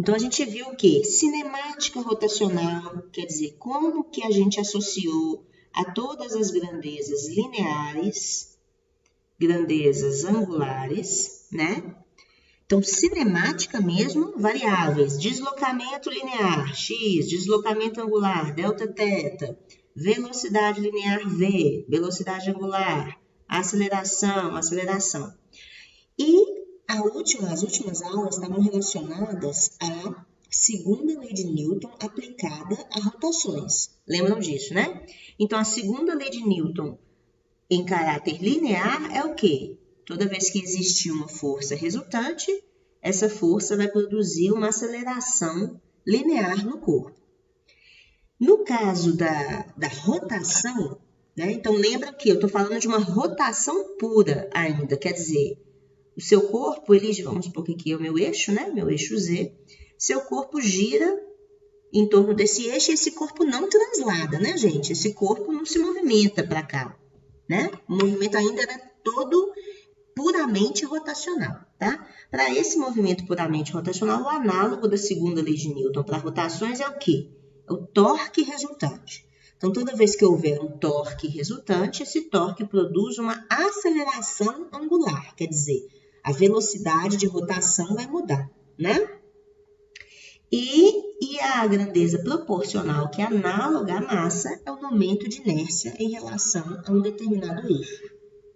Então, a gente viu o quê? Cinemática rotacional, quer dizer, como que a gente associou a todas as grandezas lineares, grandezas angulares, né? Então, cinemática mesmo, variáveis, deslocamento linear, x, deslocamento angular, delta teta, velocidade linear v, velocidade angular, aceleração. E as últimas aulas estavam relacionadas à segunda lei de Newton aplicada a rotações. Lembram disso, né? Então, a segunda lei de Newton em caráter linear é o quê? Toda vez que existe uma força resultante, essa força vai produzir uma aceleração linear no corpo. No caso da rotação, né? Então lembra que eu estou falando de uma rotação pura ainda, quer dizer, o seu corpo, vamos supor que aqui é o meu eixo, né? Meu eixo Z, seu corpo gira em torno desse eixo e esse corpo não translada, né, gente? Esse corpo não se movimenta para cá, né? O movimento ainda era todo puramente rotacional, tá? Para esse movimento puramente rotacional, o análogo da segunda lei de Newton para rotações é o quê? É o torque resultante. Então, toda vez que houver um torque resultante, esse torque produz uma aceleração angular, quer dizer, a velocidade de rotação vai mudar, né? E a grandeza proporcional, que é análoga à massa, é o momento de inércia em relação a um determinado eixo,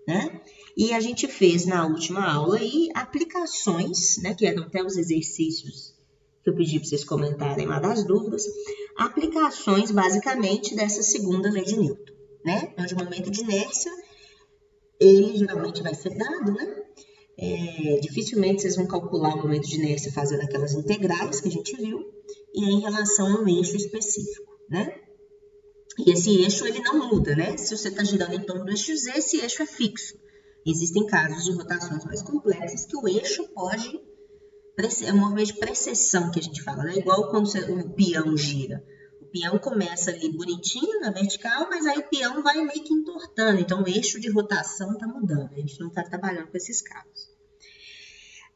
né? E a gente fez na última aula aí aplicações, né, que eram até os exercícios que eu pedi para vocês comentarem lá das dúvidas, aplicações basicamente dessa segunda lei de Newton, né? Onde o momento de inércia, ele geralmente vai ser dado, né? Dificilmente vocês vão calcular o momento de inércia fazendo aquelas integrais que a gente viu, e é em relação a um eixo específico, né? E esse eixo, ele não muda, né? Se você está girando em torno do eixo Z, esse eixo é fixo. Existem casos de rotações mais complexas que o eixo pode... É um movimento de precessão que a gente fala, né? Igual quando o peão gira. O peão começa ali bonitinho na vertical, mas aí o peão vai meio que entortando. Então, o eixo de rotação está mudando. A gente não está trabalhando com esses casos.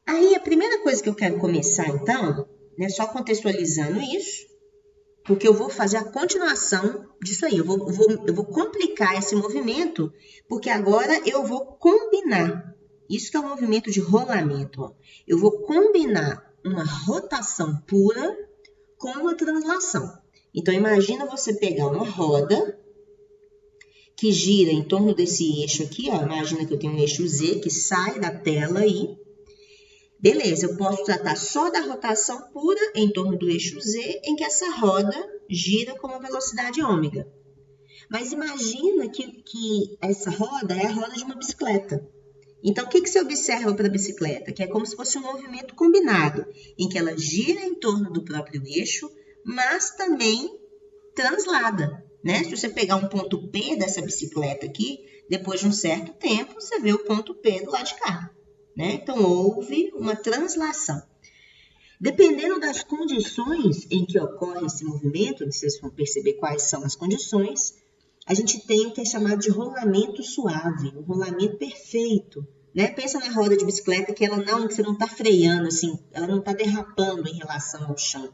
Aí, a primeira coisa que eu quero começar, então, né, só contextualizando isso, porque eu vou fazer a continuação disso aí. Eu vou complicar esse movimento, porque agora eu vou combinar. Isso que é o movimento de rolamento. Ó. Eu vou combinar uma rotação pura com uma translação. Então, imagina você pegar uma roda que gira em torno desse eixo aqui. Ó. Imagina que eu tenho um eixo Z que sai da tela aí. Beleza, eu posso tratar só da rotação pura em torno do eixo Z, em que essa roda gira com uma velocidade ômega. Mas imagina que essa roda é a roda de uma bicicleta. Então, o que você observa para a bicicleta? Que é como se fosse um movimento combinado, em que ela gira em torno do próprio eixo, mas também translada, né? Se você pegar um ponto P dessa bicicleta aqui, depois de um certo tempo, você vê o ponto P do lado de cá, né? Então, houve uma translação. Dependendo das condições em que ocorre esse movimento, vocês vão perceber quais são as condições, a gente tem o que é chamado de rolamento suave, um rolamento perfeito, né? Pensa na roda de bicicleta que você não está freando, assim, ela não está derrapando em relação ao chão.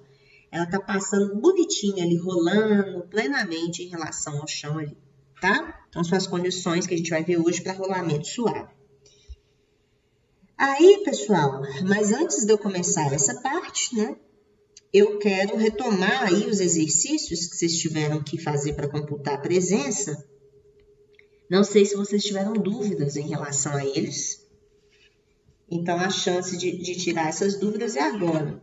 Ela está passando bonitinha ali, rolando plenamente em relação ao chão ali, tá? Então, são as condições que a gente vai ver hoje para rolamento suave. Aí, pessoal, mas antes de eu começar essa parte, né? Eu quero retomar aí os exercícios que vocês tiveram que fazer para computar a presença. Não sei se vocês tiveram dúvidas em relação a eles. Então, a chance de tirar essas dúvidas é agora.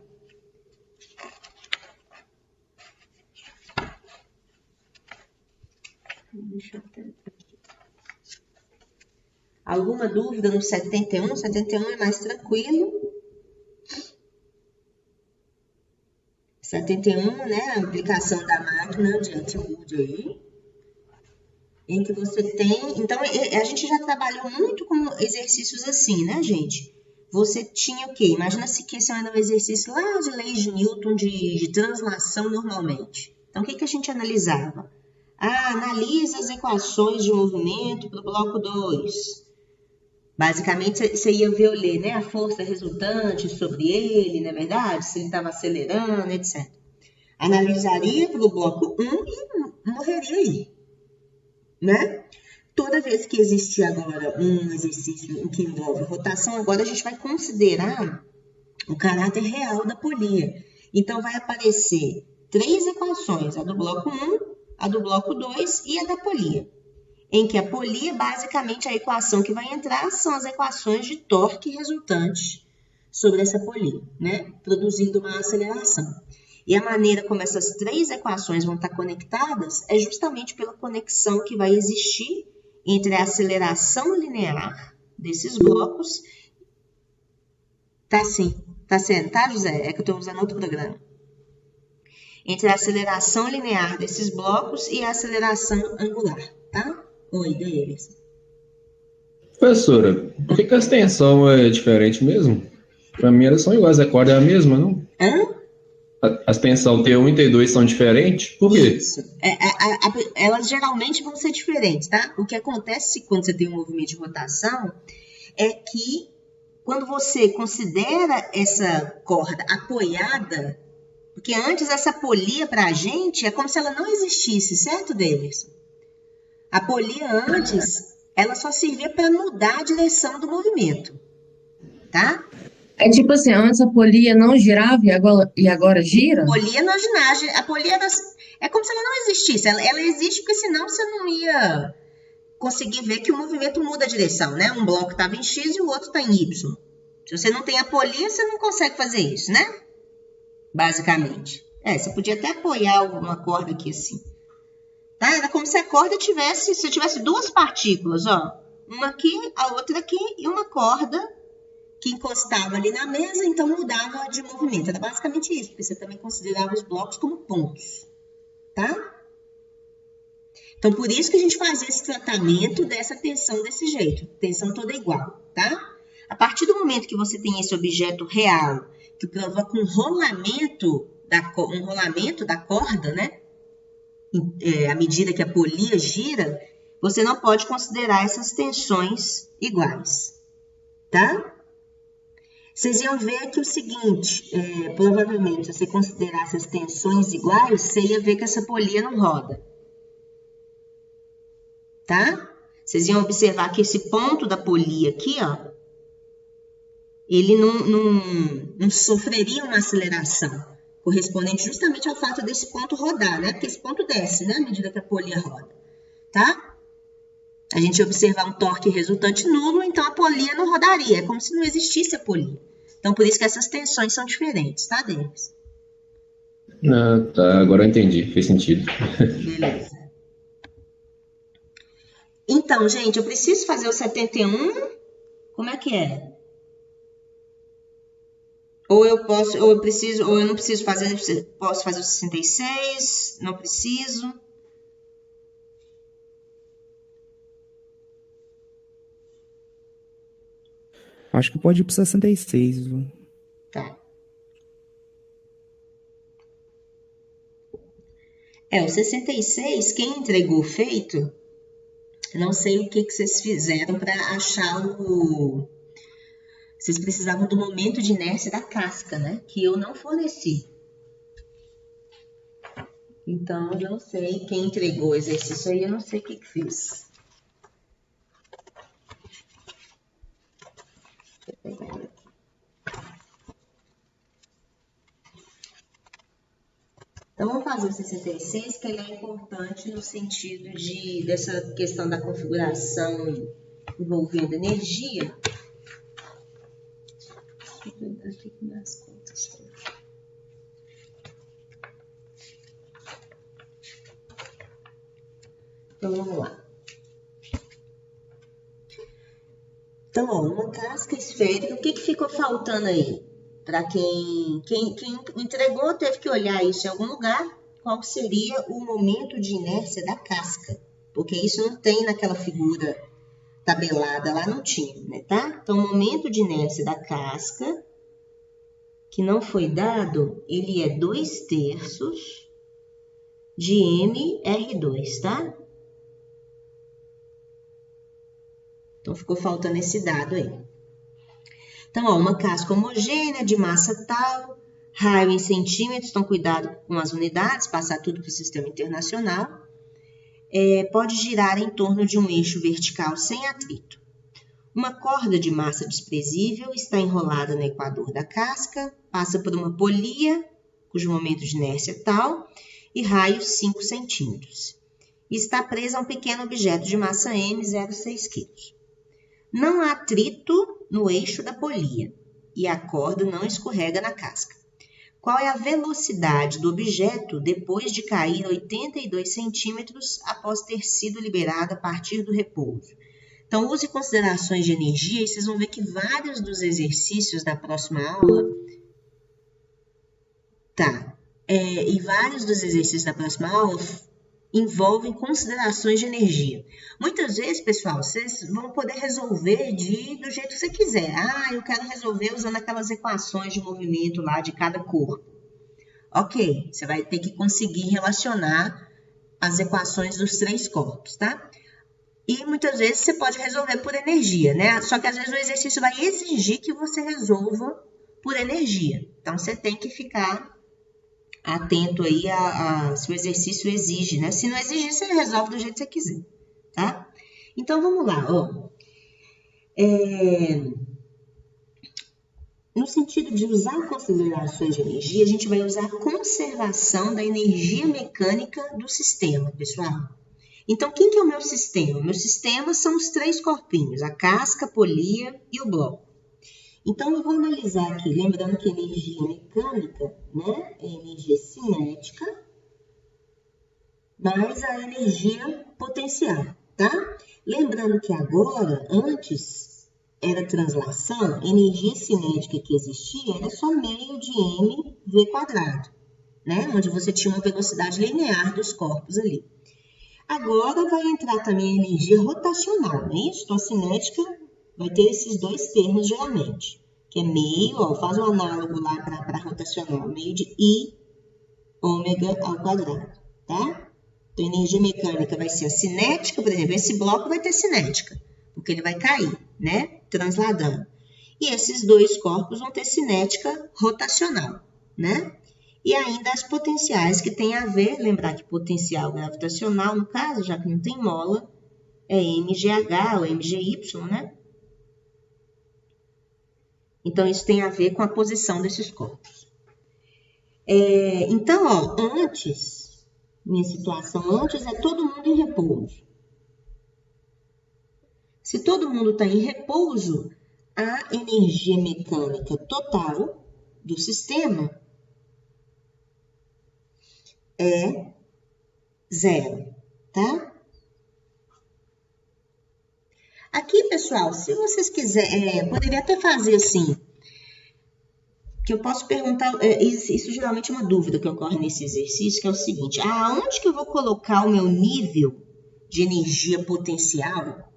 Deixa eu tentar. Alguma dúvida no 71? 71 é mais tranquilo. 71, né, a aplicação da máquina de anti-mood aí, em que você tem... Então, a gente já trabalhou muito com exercícios assim, né, gente? Você tinha o quê? Imagina-se que esse era um exercício lá de leis de Newton de translação normalmente. Então, o que a gente analisava? Analisa as equações de movimento para o bloco 2. Basicamente, você ia ver, né, a força resultante sobre ele, não é verdade? Se ele estava acelerando, etc. Analisaria para o bloco 1 e morreria aí, né? Toda vez que existir agora um exercício em que envolve rotação, agora a gente vai considerar o caráter real da polia. Então, vai aparecer 3 equações, a do bloco 1, a do bloco 2 e a da polia. Em que a polia, basicamente, a equação que vai entrar são as equações de torque resultante sobre essa polia, né? Produzindo uma aceleração. E a maneira como essas 3 equações vão estar conectadas é justamente pela conexão que vai existir entre a aceleração linear desses blocos. Tá sim, tá sendo, tá, José? É que eu estou usando outro programa. Entre a aceleração linear desses blocos e a aceleração angular, tá? Oi, Davis. Professora, por que a extensão é diferente mesmo? Para mim elas são iguais, a corda é a mesma, não? Hã? A extensão T1 e T2 são diferentes? Por quê? Isso. Elas geralmente vão ser diferentes, tá? O que acontece quando você tem um movimento de rotação é que quando você considera essa corda apoiada, porque antes essa polia para a gente é como se ela não existisse, certo, Davidson? A polia antes, ela só servia para mudar a direção do movimento, tá? É tipo assim, antes a polia não girava e agora gira? Polia na ginástica, a polia é como se ela não existisse. Ela existe porque senão você não ia conseguir ver que o movimento muda a direção, né? Um bloco estava em X e o outro está em Y. Se você não tem a polia, você não consegue fazer isso, né? Basicamente. Você podia até apoiar uma corda aqui assim. Tá? Era como se a corda tivesse, se tivesse 2 partículas, ó. Uma aqui, a outra aqui e uma corda que encostava ali na mesa, então mudava de movimento. Era basicamente isso, porque você também considerava os blocos como pontos, tá? Então, por isso que a gente fazia esse tratamento dessa tensão desse jeito, tensão toda igual, tá? A partir do momento que você tem esse objeto real, que provoca um rolamento da corda, né? À medida que a polia gira, você não pode considerar essas tensões iguais, tá? Vocês iam ver aqui o seguinte, provavelmente, se você considerasse as tensões iguais, você ia ver que essa polia não roda. Tá? Vocês iam observar que esse ponto da polia aqui, ó, ele não sofreria uma aceleração, correspondente justamente ao fato desse ponto rodar, né? Porque esse ponto desce, né? À medida que a polia roda, tá? A gente ia observar um torque resultante nulo, então a polia não rodaria, é como se não existisse a polia. Então, por isso que essas tensões são diferentes, tá, Davis? Tá, agora eu entendi, fez sentido. Beleza. Então, gente, eu preciso fazer o 71, como é que é? Ou eu não preciso fazer, posso fazer o 66, não preciso. Acho que pode ir pro 66, viu? Tá. O 66, quem entregou feito, não sei o que vocês fizeram para achar Vocês precisavam do momento de inércia da casca, né? Que eu não forneci. Então, eu não sei quem entregou o exercício aí, eu não sei o que fez. Deixa eu pegar ele aqui. Então, vamos fazer o 66, que ele é importante no sentido dessa questão da configuração envolvendo energia. Deixa eu ver aqui com minhas contas. Então, vamos lá. Então, ó, uma casca esférica, o que ficou faltando aí? Para quem entregou, teve que olhar isso em algum lugar, qual seria o momento de inércia da casca. Porque isso não tem naquela figura tabelada lá, não tinha, né, tá? Então, o momento de inércia da casca, que não foi dado, ele é 2/3 de mR2, tá? Então, ficou faltando esse dado aí. Então, ó, uma casca homogênea de massa tal, raio em centímetros, então cuidado com as unidades, passar tudo para o sistema internacional. Pode girar em torno de um eixo vertical sem atrito. Uma corda de massa desprezível está enrolada no equador da casca, passa por uma polia, cujo momento de inércia é tal, e raio 5 centímetros. E está presa a um pequeno objeto de massa M, 0,6 kg. Não há atrito no eixo da polia e a corda não escorrega na casca. Qual é a velocidade do objeto depois de cair 82 centímetros após ter sido liberado a partir do repouso? Então, use considerações de energia e vocês vão ver que vários dos exercícios da próxima aula... e vários dos exercícios da próxima aula envolvem considerações de energia. Muitas vezes, pessoal, vocês vão poder resolver do jeito que você quiser. Eu quero resolver usando aquelas equações de movimento lá de cada corpo. Ok, você vai ter que conseguir relacionar as equações dos 3 corpos, tá? E muitas vezes você pode resolver por energia, né? Só que às vezes o exercício vai exigir que você resolva por energia. Então, você tem que ficar atento aí se o exercício exige, né? Se não exigir, você resolve do jeito que você quiser, tá? Então, vamos lá, ó. No sentido de usar considerações de energia, a gente vai usar a conservação da energia mecânica do sistema, pessoal. Então, quem que é o meu sistema? O meu sistema são os 3 corpinhos, a casca, a polia e o bloco. Então, eu vou analisar aqui, lembrando que energia mecânica, né, é energia cinética, mais a energia potencial, tá? Lembrando que agora, antes era translação, energia cinética que existia era só meio de mv², né? Onde você tinha uma velocidade linear dos corpos ali. Agora vai entrar também a energia rotacional, não é isso? Então, a cinética vai ter esses 2 termos geralmente, que é meio, ó, faz um análogo lá para rotacional, meio de I ômega ao quadrado, tá? Então, a energia mecânica vai ser a cinética, por exemplo, esse bloco vai ter cinética, porque ele vai cair, né? Transladando. E esses 2 corpos vão ter cinética rotacional, né? E ainda as potenciais que tem a ver, lembrar que potencial gravitacional, no caso, já que não tem mola, é mgh ou mgy, né? Então, isso tem a ver com a posição desses corpos. Então, ó, minha situação antes é todo mundo em repouso. Se todo mundo está em repouso, a energia mecânica total do sistema é 0, tá? Aqui, pessoal, se vocês quiserem, poderia até fazer assim, que eu posso perguntar, isso geralmente é uma dúvida que ocorre nesse exercício, que é o seguinte, aonde que eu vou colocar o meu nível de energia potencial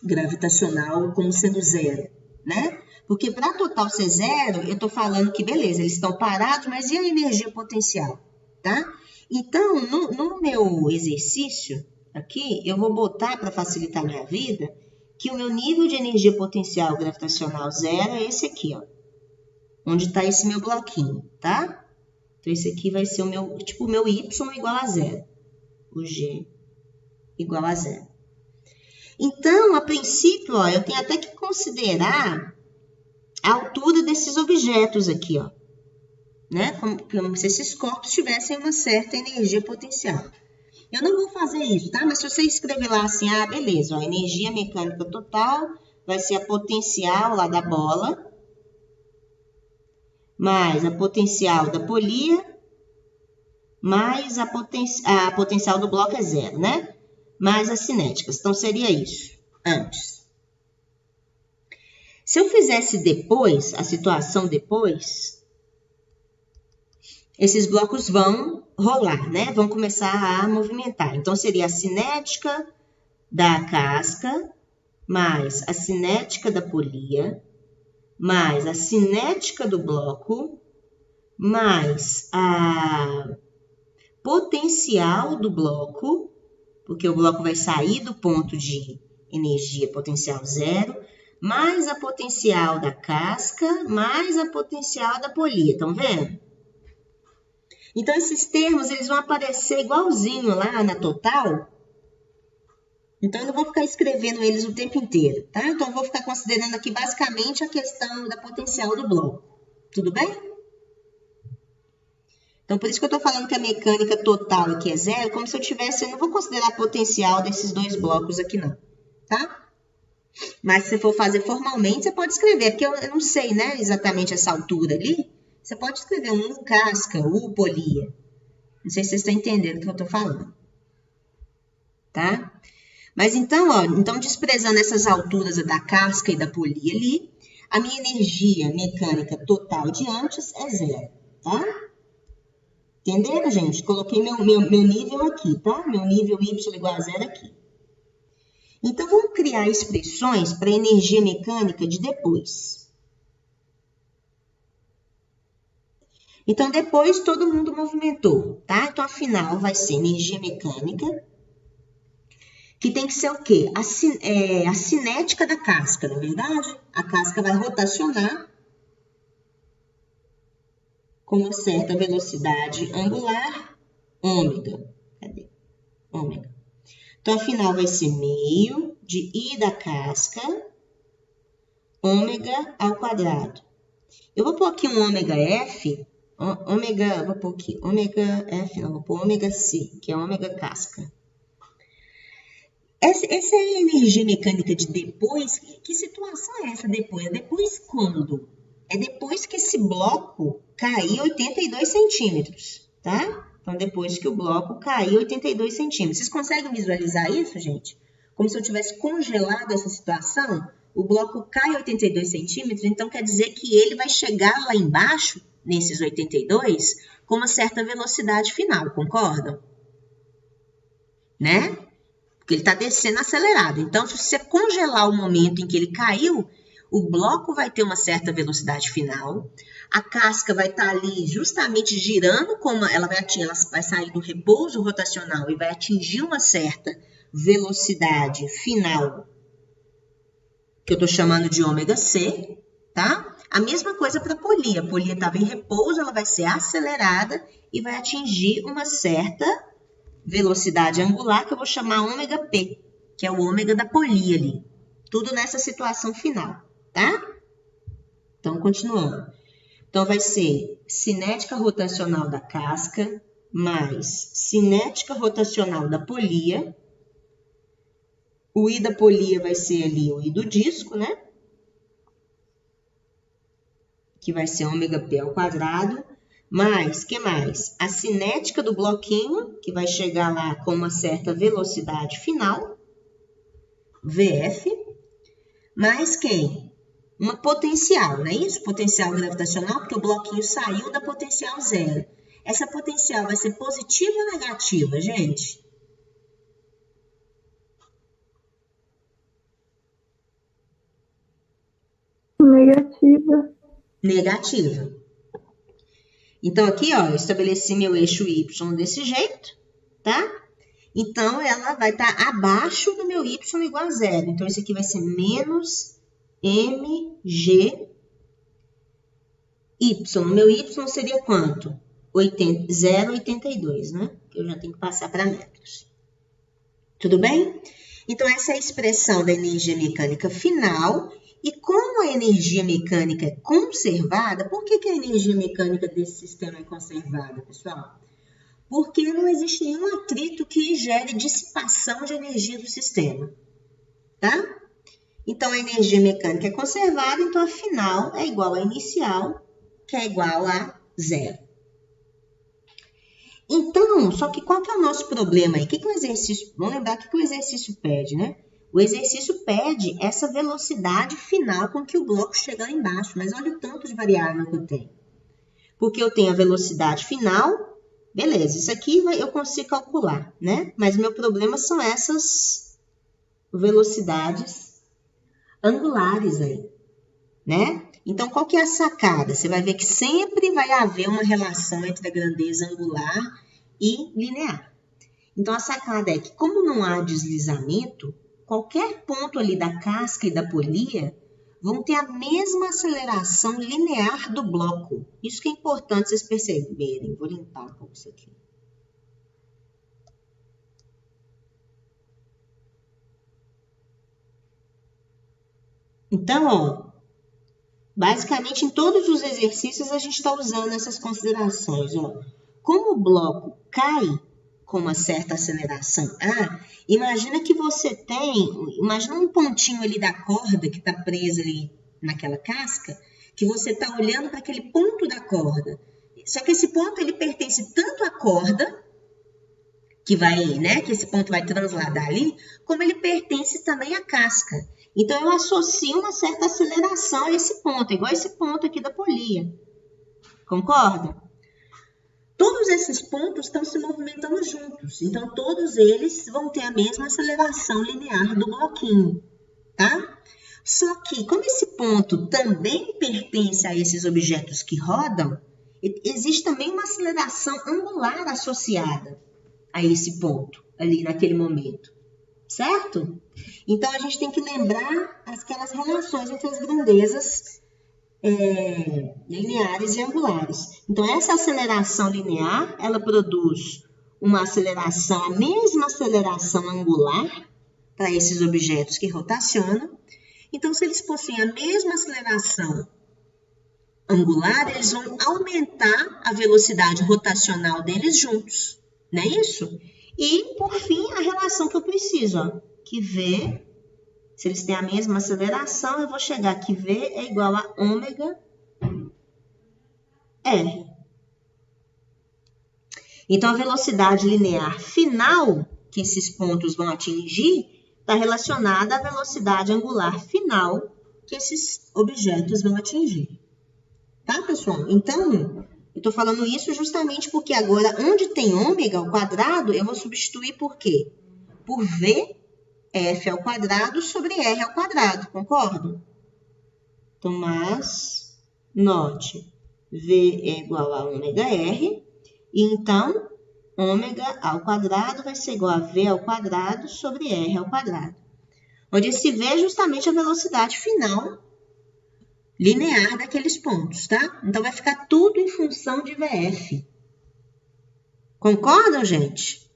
gravitacional como sendo 0, né? Porque para total ser 0, eu estou falando que, beleza, eles estão parados, mas e a energia potencial, tá? Então, no meu exercício aqui, eu vou botar, para facilitar a minha vida, que o meu nível de energia potencial gravitacional 0 é esse aqui, ó. Onde está esse meu bloquinho, tá? Então, esse aqui vai ser o meu, tipo, o meu Y igual a 0. O G igual a 0. Então, a princípio, ó, eu tenho até que considerar a altura desses objetos aqui, ó. Né? Como se esses corpos tivessem uma certa energia potencial. Eu não vou fazer isso, tá? Mas se você escrever lá assim, beleza, ó, energia mecânica total vai ser a potencial lá da bola, mais a potencial da polia, mais a potencial do bloco é 0, né? Mais as cinéticas. Então, seria isso, antes. Se eu fizesse depois, a situação depois, esses blocos vão rolar, né? Vão começar a movimentar. Então, seria a cinética da casca, mais a cinética da polia, mais a cinética do bloco, mais a potencial do bloco, porque o bloco vai sair do ponto de energia potencial zero, mais a potencial da casca, mais a potencial da polia. Estão vendo? Então, esses termos eles vão aparecer igualzinho lá na total. Então, eu não vou ficar escrevendo eles o tempo inteiro, tá? Então, eu vou ficar considerando aqui basicamente a questão da potencial do bloco. Tudo bem? Então, por isso que eu estou falando que a mecânica total aqui é zero, como se eu não vou considerar a potencial desses dois blocos aqui não, tá? Mas se você for fazer formalmente, você pode escrever, porque eu não sei, né, exatamente essa altura ali. Você pode escrever um casca, polia. Não sei se vocês estão entendendo o que eu estou falando. Tá? Mas então, ó, então desprezando essas alturas da casca e da polia ali, a minha energia mecânica total de antes é zero, tá? Entenderam, gente? Coloquei meu nível aqui, tá? Meu nível y igual a zero aqui. Então, vamos criar expressões para energia mecânica de depois. Então, depois todo mundo movimentou, tá? Então, afinal, vai ser energia mecânica, que tem que ser o quê? A cinética da casca, não é verdade? A casca vai rotacionar com uma certa velocidade angular, ômega. Cadê? Ômega. Então, afinal, vai ser meio de I da casca, ômega ao quadrado. Eu vou pôr aqui um ômega F, vou pôr aqui ômega F, não, vou pôr ômega C, que é ômega casca. Essa é a energia mecânica de depois. Que situação é essa depois? É depois quando? É depois que esse bloco cair 82 centímetros, tá? Então, depois que o bloco cair 82 centímetros. Vocês conseguem visualizar isso, gente? Como se eu tivesse congelado essa situação. O bloco cai 82 centímetros, então quer dizer que ele vai chegar lá embaixo, nesses 82, com uma certa velocidade final, concordam? Né? Porque ele está descendo acelerado. Então, se você congelar o momento em que ele caiu, o bloco vai ter uma certa velocidade final. A casca vai estar ali justamente girando, como ela vai sair do repouso rotacional e vai atingir uma certa velocidade final, que eu estou chamando de ômega C, tá? A mesma coisa para a polia. A polia estava em repouso, ela vai ser acelerada e vai atingir uma certa velocidade angular, que eu vou chamar ômega P, que é o ômega da polia ali. Tudo nessa situação final, tá? Então, continuando. Então, vai ser cinética rotacional da casca mais cinética rotacional da polia. O I da polia vai ser ali o I do disco, né? Que vai ser ômega P ao quadrado. Mais, que mais? A cinética do bloquinho, que vai chegar lá com uma certa velocidade final. VF. Mais quem? Uma potencial, não é isso? Potencial gravitacional, porque o bloquinho saiu da potencial zero. Essa potencial vai ser positiva ou negativa, gente? Negativa. Negativa. Então, aqui, ó, eu estabeleci meu eixo Y desse jeito, tá? Então, ela vai estar abaixo do meu Y igual a zero. Então, isso aqui vai ser menos mg y. O meu y seria quanto? 0,82, né? Que eu já tenho que passar para metros. Tudo bem? Então, essa é a expressão da energia mecânica final. E como a energia mecânica é conservada, por que a energia mecânica desse sistema é conservada, pessoal? Porque não existe nenhum atrito que gere dissipação de energia do sistema, tá? Então, a energia mecânica é conservada, então a final é igual à inicial, que é igual a zero. Então, só que qual que é o nosso problema aí? O que o exercício... Vamos lembrar o que o exercício pede, né? O exercício pede essa velocidade final com que o bloco chega lá embaixo. Mas olha o tanto de variável que eu tenho. Porque eu tenho a velocidade final, beleza, isso aqui eu consigo calcular, né? Mas meu problema são essas velocidades angulares aí, né? Então, qual que é a sacada? Você vai ver que sempre vai haver uma relação entre a grandeza angular e linear. Então, a sacada é que, como não há deslizamento, qualquer ponto ali da casca e da polia vão ter a mesma aceleração linear do bloco. Isso que é importante vocês perceberem. Vou limpar com isso aqui. Então, ó, basicamente em todos os exercícios a gente está usando essas considerações. Ó. Como o bloco cai com uma certa aceleração A, imagina que você imagina um pontinho ali da corda que está presa ali naquela casca, que você está olhando para aquele ponto da corda. Só que esse ponto ele pertence tanto à corda, que esse ponto vai transladar ali, como ele pertence também à casca. Então, eu associo uma certa aceleração a esse ponto, igual esse ponto aqui da polia. Concorda? Todos esses pontos estão se movimentando juntos. Então, todos eles vão ter a mesma aceleração linear do bloquinho, tá? Só que, como esse ponto também pertence a esses objetos que rodam, existe também uma aceleração angular associada a esse ponto, ali naquele momento. Certo? Então, a gente tem que lembrar aquelas relações entre as grandezas lineares e angulares. Então, essa aceleração linear, ela produz uma aceleração, a mesma aceleração angular para esses objetos que rotacionam. Então, se eles possuem a mesma aceleração angular, eles vão aumentar a velocidade rotacional deles juntos. Não é isso? E, por fim, a relação que eu preciso, ó, que V, se eles têm a mesma aceleração, eu vou chegar que V é igual a ômega R. Então, a velocidade linear final que esses pontos vão atingir está relacionada à velocidade angular final que esses objetos vão atingir. Tá, pessoal? Então, eu estou falando isso justamente porque agora, onde tem ômega ao quadrado, eu vou substituir por quê? Por VF ao quadrado sobre R ao quadrado, concordo? Então, mas, note, V é igual a ômega R, e então, ômega ao quadrado vai ser igual a V ao quadrado sobre R ao quadrado. Onde esse V é justamente a velocidade final linear daqueles pontos, tá? Então, vai ficar tudo em função de VF. Concordam, gente?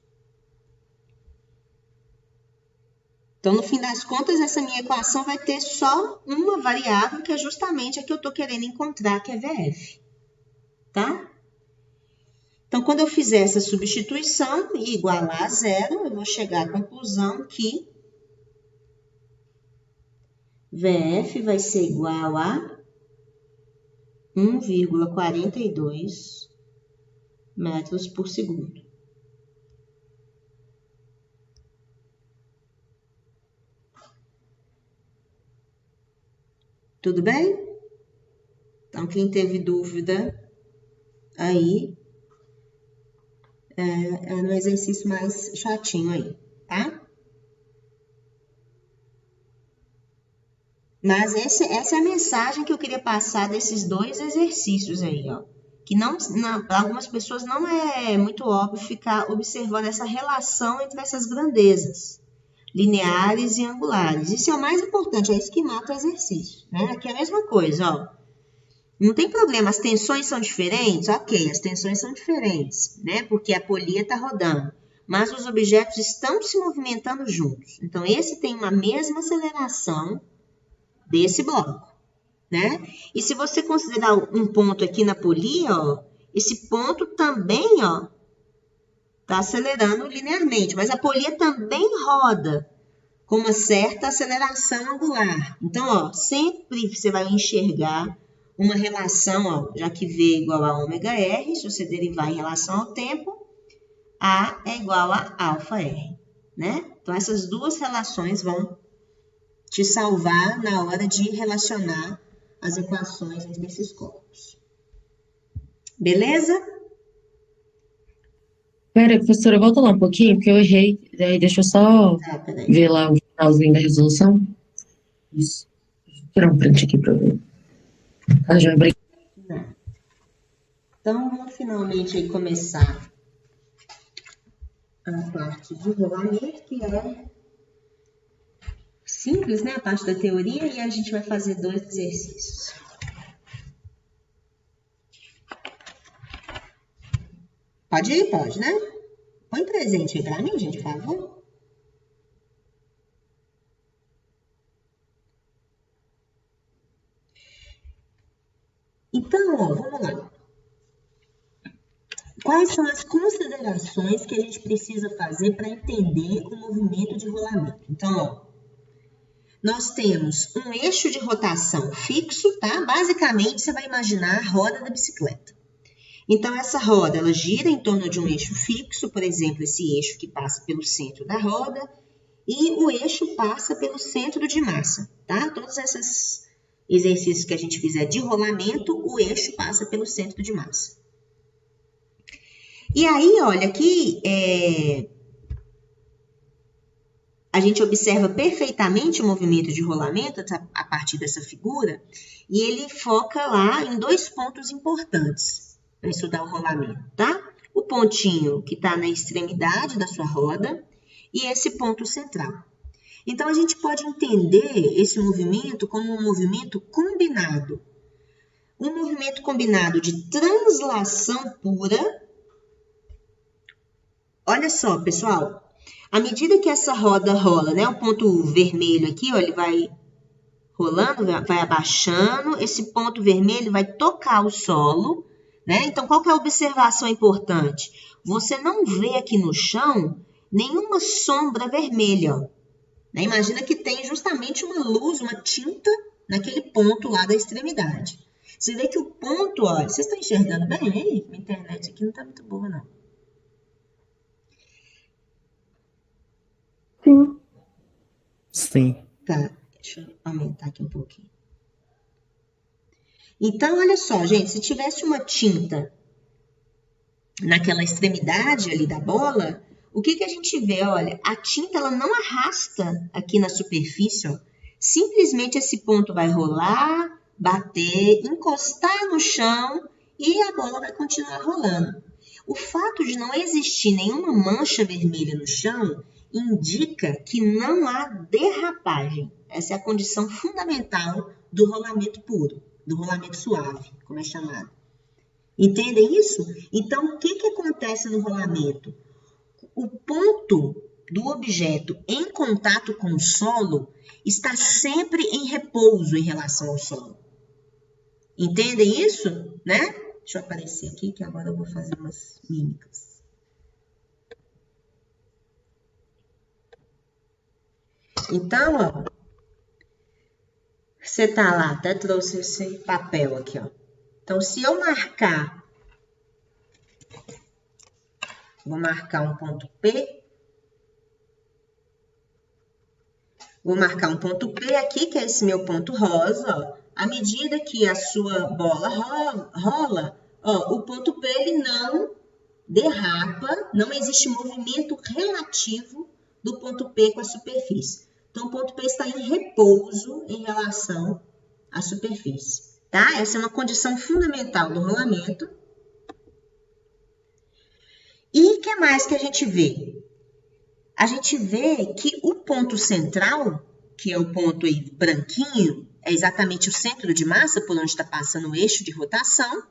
Então, no fim das contas, essa minha equação vai ter só uma variável, que é justamente a que eu estou querendo encontrar, que é VF. Tá? Então, quando eu fizer essa substituição e igualar a zero, eu vou chegar à conclusão que VF vai ser igual a 1,42 metros por segundo. Tudo bem? Então, quem teve dúvida aí, é no exercício mais chatinho aí, tá? Mas essa é a mensagem que eu queria passar desses dois exercícios aí, ó. Que para algumas pessoas não é muito óbvio ficar observando essa relação entre essas grandezas lineares e angulares. Isso é o mais importante, é isso que mata o exercício, né? Aqui é a mesma coisa, ó. Não tem problema, as tensões são diferentes? Ok, as tensões são diferentes, né? Porque a polia está rodando. Mas os objetos estão se movimentando juntos. Então, esse tem uma mesma aceleração desse bloco, né? E se você considerar um ponto aqui na polia, ó, esse ponto também, ó, tá acelerando linearmente, mas a polia também roda com uma certa aceleração angular. Então, ó, sempre você vai enxergar uma relação, ó, já que V é igual a ômega R, se você derivar em relação ao tempo, A é igual a alfa R, né? Então, essas duas relações vão te salvar na hora de relacionar as equações entre esses corpos. Beleza? Pera, professora, volta lá um pouquinho, porque eu errei. Daí deixa eu só ver lá o finalzinho da resolução. Isso. Vou tirar um print aqui para ver. Tá, já abri. Então, vamos finalmente aí começar a parte de rolamento, que é simples, né? A parte da teoria, e a gente vai fazer 2 exercícios. Pode ir? Pode, né? Põe presente aí pra mim, gente, por favor. Então, ó, vamos lá. Quais são as considerações que a gente precisa fazer para entender o movimento de rolamento? Então, ó, nós temos um eixo de rotação fixo, tá? Basicamente, você vai imaginar a roda da bicicleta. Então, essa roda, ela gira em torno de um eixo fixo, por exemplo, esse eixo que passa pelo centro da roda, e o eixo passa pelo centro de massa, tá? Todos esses exercícios que a gente fizer de rolamento, o eixo passa pelo centro de massa. E aí, olha, aqui a gente observa perfeitamente o movimento de rolamento a partir dessa figura, e ele foca lá em 2 pontos importantes para estudar o rolamento, tá? O pontinho que está na extremidade da sua roda e esse ponto central. Então, a gente pode entender esse movimento como um movimento combinado. Um movimento combinado de translação pura. Olha só, pessoal, à medida que essa roda rola, né, o ponto vermelho aqui, ó, ele vai rolando, vai abaixando, esse ponto vermelho vai tocar o solo, né? Então, qual que é a observação importante? Você não vê aqui no chão nenhuma sombra vermelha, ó. Imagina que tem justamente uma luz, uma tinta naquele ponto lá da extremidade. Você vê que o ponto, olha, vocês estão enxergando bem aí? A internet aqui não está muito boa, não. Sim. Sim. Tá, deixa eu aumentar aqui um pouquinho. Então, olha só, gente, se tivesse uma tinta naquela extremidade ali da bola, o que a gente vê? Olha, a tinta ela não arrasta aqui na superfície, ó. Simplesmente esse ponto vai rolar, bater, encostar no chão e a bola vai continuar rolando. O fato de não existir nenhuma mancha vermelha no chão indica que não há derrapagem. Essa é a condição fundamental do rolamento puro, do rolamento suave, como é chamado. Entendem isso? Então, o que acontece no rolamento? O ponto do objeto em contato com o solo está sempre em repouso em relação ao solo. Entendem isso? Né? Deixa eu aparecer aqui, que agora eu vou fazer umas mímicas. Então, ó, você tá lá, até trouxe esse papel aqui, ó. Então, se eu marcar, vou marcar um ponto P. Vou marcar um ponto P aqui, que é esse meu ponto rosa, ó. À medida que a sua bola rola, ó, o ponto P ele não derrapa, não existe movimento relativo do ponto P com a superfície. Então, o ponto P está em repouso em relação à superfície, tá? Essa é uma condição fundamental do rolamento. E o que mais que a gente vê? A gente vê que o ponto central, que é o ponto aí branquinho, é exatamente o centro de massa por onde está passando o eixo de rotação,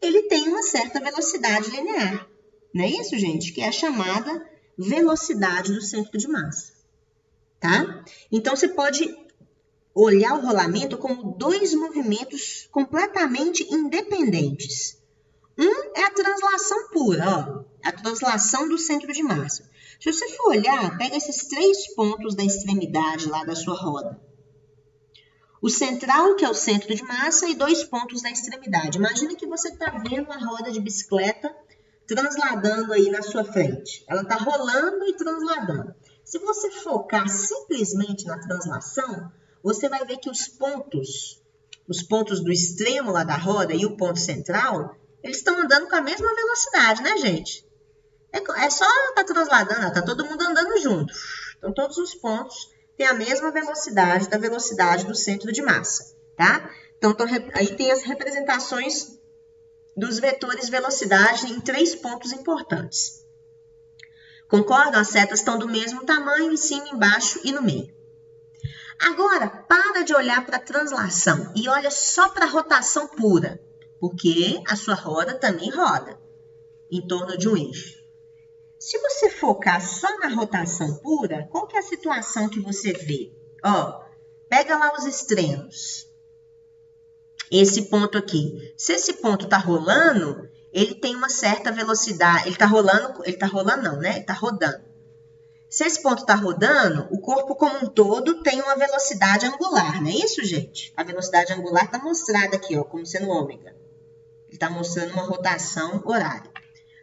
ele tem uma certa velocidade linear. Não é isso, gente? Que é a chamada velocidade do centro de massa. Tá? Então, você pode olhar o rolamento como 2 movimentos completamente independentes. Um é a translação pura, ó, a translação do centro de massa. Se você for olhar, pega esses 3 pontos da extremidade lá da sua roda. O central, que é o centro de massa, e 2 pontos da extremidade. Imagina que você está vendo uma roda de bicicleta transladando aí na sua frente. Ela está rolando e transladando. Se você focar simplesmente na translação, você vai ver que os pontos do extremo lá da roda e o ponto central, eles estão andando com a mesma velocidade, né, gente? É só estar transladando, está todo mundo andando junto. Então, todos os pontos têm a mesma velocidade da velocidade do centro de massa, tá? Então, aí tem as representações dos vetores velocidade em 3 pontos importantes. Concordam? As setas estão do mesmo tamanho, em cima, embaixo e no meio. Agora, para de olhar para a translação e olha só para a rotação pura, porque a sua roda também roda em torno de um eixo. Se você focar só na rotação pura, qual que é a situação que você vê? Ó, pega lá os extremos. Esse ponto aqui. Se esse ponto está rolando, ele tem uma certa velocidade. Ele está rolando não, né? Ele está rodando. Se esse ponto está rodando, o corpo como um todo tem uma velocidade angular, não é isso, gente? A velocidade angular está mostrada aqui, ó, como sendo ômega. Ele está mostrando uma rotação horária.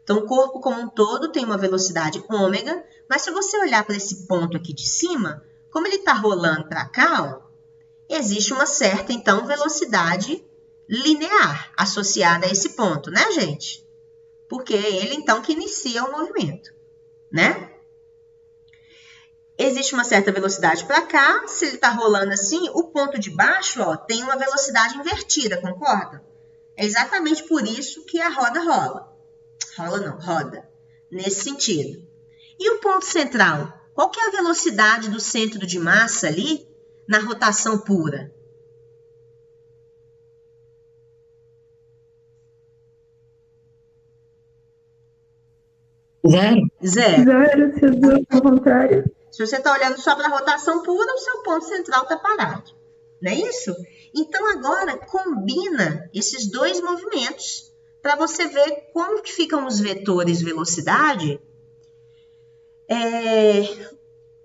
Então, o corpo como um todo tem uma velocidade ômega, mas se você olhar para esse ponto aqui de cima, como ele está rolando para cá, ó, existe uma certa, então, velocidade linear associada a esse ponto, né, gente? Porque é ele, então, que inicia o movimento, né? Existe uma certa velocidade para cá, se ele está rolando assim, o ponto de baixo, ó, tem uma velocidade invertida, concorda? É exatamente por isso que a roda rola. Rola não, roda. Nesse sentido. E o ponto central? Qual que é a velocidade do centro de massa ali na rotação pura? Zero. Zero, se os dois ao contrário. Se você está olhando só para a rotação pura, o seu ponto central está parado. Não é isso? Então, agora, combina esses dois movimentos para você ver como que ficam os vetores velocidade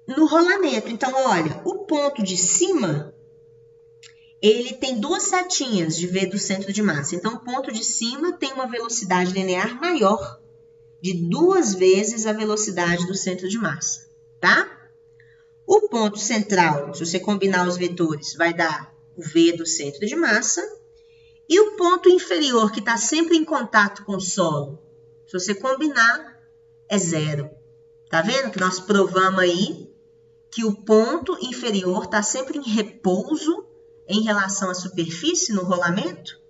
no rolamento. Então, olha, o ponto de cima, ele tem duas setinhas de V do centro de massa. Então, o ponto de cima tem uma velocidade linear maior, de 2 vezes a velocidade do centro de massa, tá? O ponto central, se você combinar os vetores, vai dar o V do centro de massa. E o ponto inferior, que está sempre em contato com o solo, se você combinar, é zero. Tá vendo que nós provamos aí que o ponto inferior está sempre em repouso em relação à superfície no rolamento?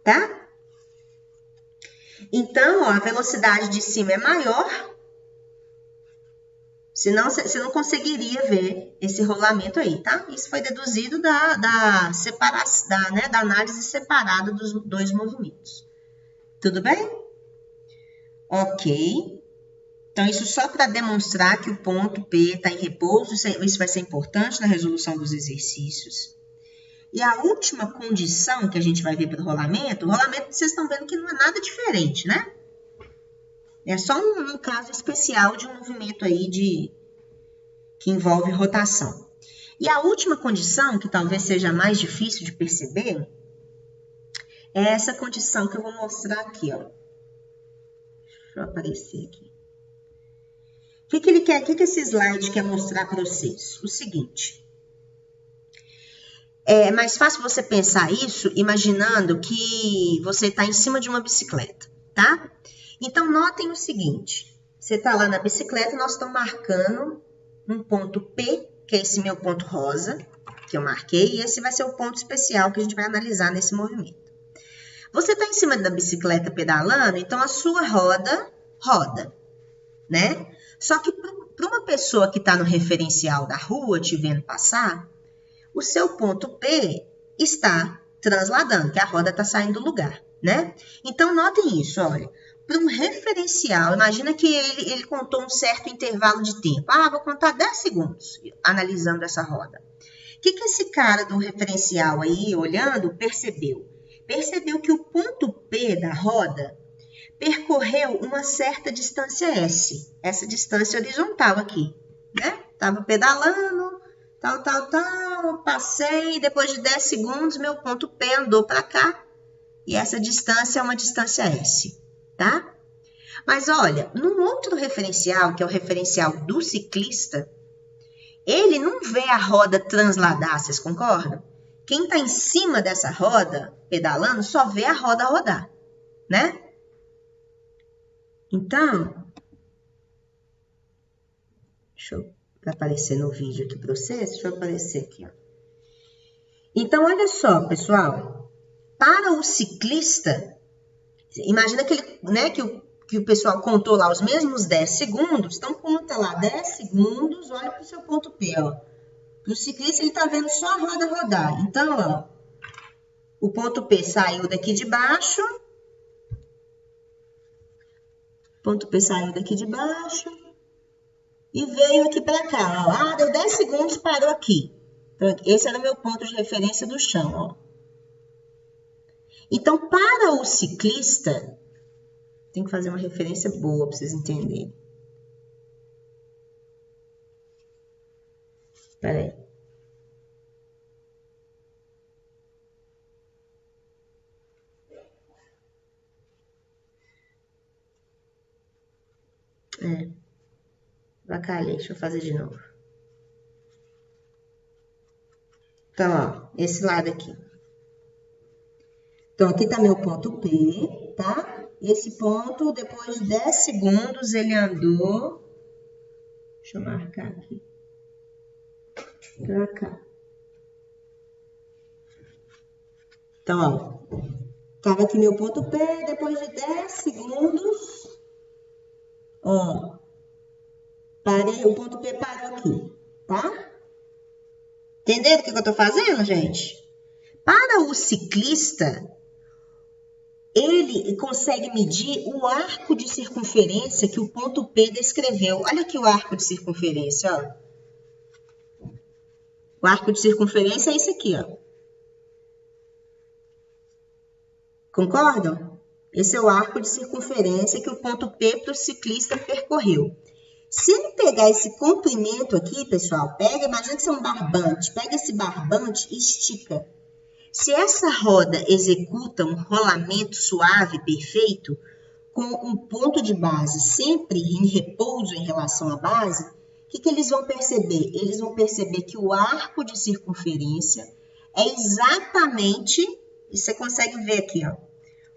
Tá? Então, ó, a velocidade de cima é maior, senão você não conseguiria ver esse rolamento aí, tá? Isso foi deduzido da análise separada dos dois movimentos. Tudo bem? Ok. Então, isso só para demonstrar que o ponto P está em repouso, isso vai ser importante na resolução dos exercícios. E a última condição que a gente vai ver para o rolamento vocês estão vendo que não é nada diferente, né? É só um caso especial de um movimento aí que envolve rotação. E a última condição, que talvez seja mais difícil de perceber, é essa condição que eu vou mostrar aqui, ó. Deixa eu aparecer aqui. O que ele quer? O que esse slide quer mostrar para vocês? O seguinte. É mais fácil você pensar isso imaginando que você está em cima de uma bicicleta, tá? Então, notem o seguinte. Você está lá na bicicleta, nós estamos marcando um ponto P, que é esse meu ponto rosa, que eu marquei, e esse vai ser o ponto especial que a gente vai analisar nesse movimento. Você está em cima da bicicleta pedalando, então a sua roda roda, né? Só que para uma pessoa que está no referencial da rua, te vendo passar, o seu ponto P está transladando, que a roda está saindo do lugar, né? Então, notem isso, olha. Para um referencial, imagina que ele contou um certo intervalo de tempo. Ah, vou contar 10 segundos analisando essa roda. O que esse cara do referencial aí, olhando, percebeu? Percebeu que o ponto P da roda percorreu uma certa distância S. Essa distância horizontal aqui, né? Estava pedalando, passei, depois de 10 segundos, meu ponto P andou para cá. E essa distância é uma distância S. Tá? Mas olha, num outro referencial, que é o referencial do ciclista, ele não vê a roda transladar, vocês concordam? Quem está em cima dessa roda, pedalando, só vê a roda rodar, né? Então, deixa eu aparecer no vídeo aqui para vocês, deixa eu aparecer aqui, ó. Então, olha só, pessoal, para o ciclista, imagina que, que o pessoal contou lá os mesmos 10 segundos. Então, conta lá 10 segundos, olha para o seu ponto P, ó. Para o ciclista, ele está vendo só a roda rodar. Então, ó, o ponto P saiu daqui de baixo. Ponto P saiu daqui de baixo. E veio aqui para cá. Ó. Ah, deu 10 segundos, parou aqui. Então, esse era o meu ponto de referência do chão. Ó. Então, para o ciclista, tem que fazer uma referência boa para vocês entenderem. Espera aí. Vacalhei, deixa eu fazer de novo. Então, ó, esse lado aqui. Então, aqui tá meu ponto P, tá? Esse ponto, depois de 10 segundos, ele andou... Deixa eu marcar aqui. Pra cá. Então, ó. Tava aqui meu ponto P, depois de 10 segundos... Ó. Parei, o ponto P parou aqui, tá? Entenderam o que eu tô fazendo, gente? Para o ciclista... ele consegue medir o arco de circunferência que o ponto P descreveu. Olha aqui o arco de circunferência, ó. O arco de circunferência é esse aqui, ó. Concordam? Esse é o arco de circunferência que o ponto P para o ciclista percorreu. Se ele pegar esse comprimento aqui, pessoal, imagina que isso é um barbante. Pega esse barbante e estica. Se essa roda executa um rolamento suave, perfeito, com um ponto de base sempre em repouso em relação à base, o que eles vão perceber? Eles vão perceber que o arco de circunferência é exatamente, e você consegue ver aqui, ó,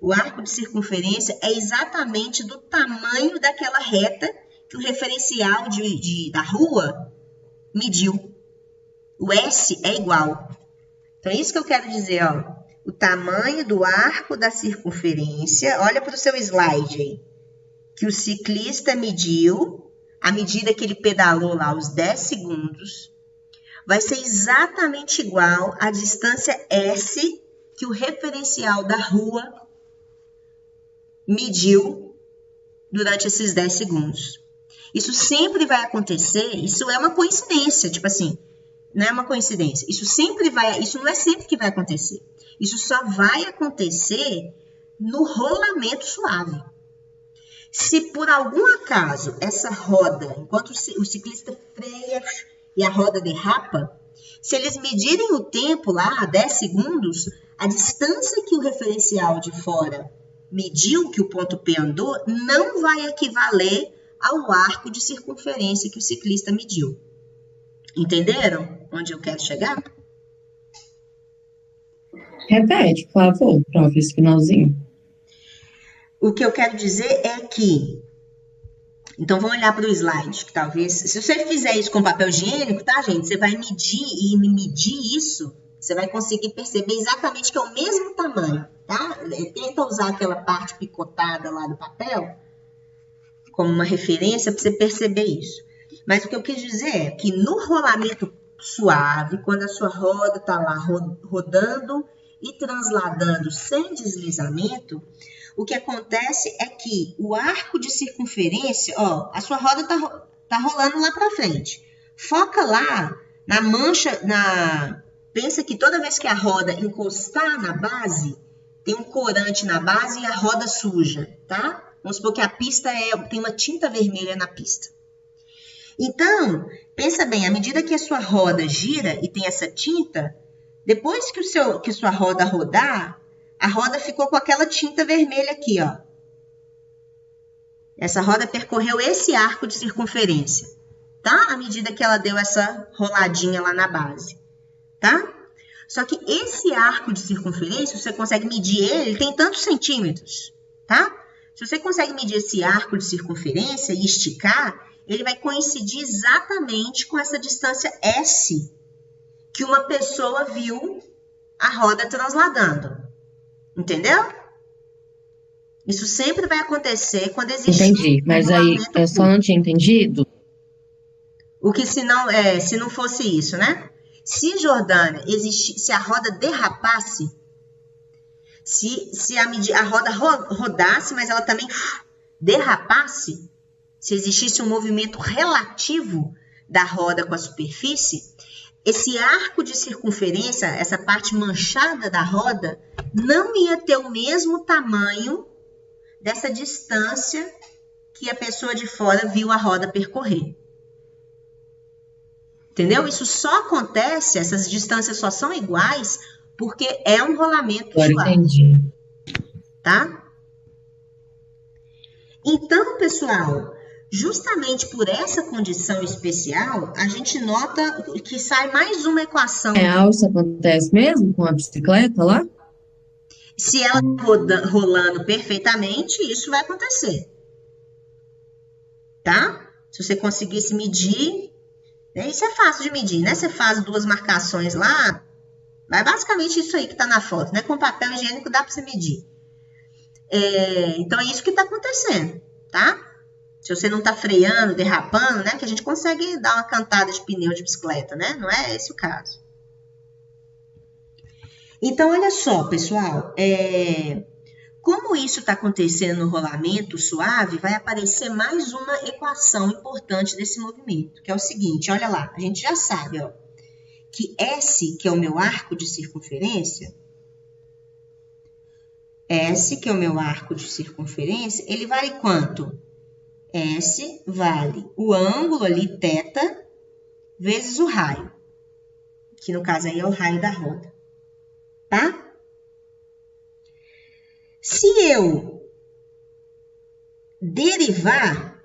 o arco de circunferência é exatamente do tamanho daquela reta que o referencial da rua mediu. O S é igual. Então, é isso que eu quero dizer, ó. O tamanho do arco da circunferência, olha para o seu slide aí, que o ciclista mediu, à medida que ele pedalou lá os 10 segundos, vai ser exatamente igual à distância S que o referencial da rua mediu durante esses 10 segundos. Isso sempre vai acontecer, isso é uma coincidência, tipo assim, não é uma coincidência. Isso não é sempre que vai acontecer. Isso só vai acontecer no rolamento suave. Se por algum acaso essa roda, enquanto o ciclista freia e a roda derrapa, se eles medirem o tempo lá, 10 segundos, a distância que o referencial de fora mediu, que o ponto P andou, não vai equivaler ao arco de circunferência que o ciclista mediu. Entenderam onde eu quero chegar? Repete, por favor, prof, esse finalzinho. O que eu quero dizer é que... Então, vamos olhar para o slide, que talvez... Se você fizer isso com papel higiênico, tá, gente? Você vai medir isso, você vai conseguir perceber exatamente que é o mesmo tamanho, tá? Tenta usar aquela parte picotada lá do papel como uma referência para você perceber isso. Mas o que eu quis dizer é que no rolamento suave, quando a sua roda está lá rodando e transladando sem deslizamento, o que acontece é que o arco de circunferência, ó, a sua roda tá rolando lá para frente. Foca lá na mancha, pensa que toda vez que a roda encostar na base, tem um corante na base e a roda suja, tá? Vamos supor que a pista tem uma tinta vermelha na pista. Então, pensa bem, à medida que a sua roda gira e tem essa tinta, depois que sua roda rodar, a roda ficou com aquela tinta vermelha aqui, ó. Essa roda percorreu esse arco de circunferência, tá? À medida que ela deu essa roladinha lá na base, tá? Só que esse arco de circunferência, você consegue medir ele tem tantos centímetros, tá? Se você consegue medir esse arco de circunferência e esticar, ele vai coincidir exatamente com essa distância S que uma pessoa viu a roda transladando. Entendeu? Isso sempre vai acontecer quando existe... Entendi, mas aí eu só não tinha entendido. O que se não fosse isso, né? Se, Jordânia, se a roda derrapasse, se a roda rodasse, mas ela também derrapasse, se existisse um movimento relativo da roda com a superfície, esse arco de circunferência, essa parte manchada da roda, não ia ter o mesmo tamanho dessa distância que a pessoa de fora viu a roda percorrer. Entendeu? Isso só acontece, essas distâncias só são iguais porque é um rolamento suave. Entendi. Tá? Então, pessoal, justamente por essa condição especial, a gente nota que sai mais uma equação. Isso acontece mesmo com a bicicleta lá? Se ela rolando perfeitamente, isso vai acontecer. Tá? Se você conseguisse medir, isso é fácil de medir, né? Você faz 2 marcações lá, é basicamente isso aí que está na foto, né? Com papel higiênico dá para você medir. Então, é isso que está acontecendo, tá? Se você não está freando, derrapando, né? Que a gente consegue dar uma cantada de pneu de bicicleta, né? Não é esse o caso. Então, olha só, pessoal. Como isso está acontecendo no rolamento suave, vai aparecer mais uma equação importante desse movimento, que é o seguinte, olha lá, a gente já sabe, ó, que S, que é o meu arco de circunferência, ele vale quanto? S vale o ângulo ali, θ, vezes o raio, que no caso aí é o raio da roda, tá? Se eu derivar,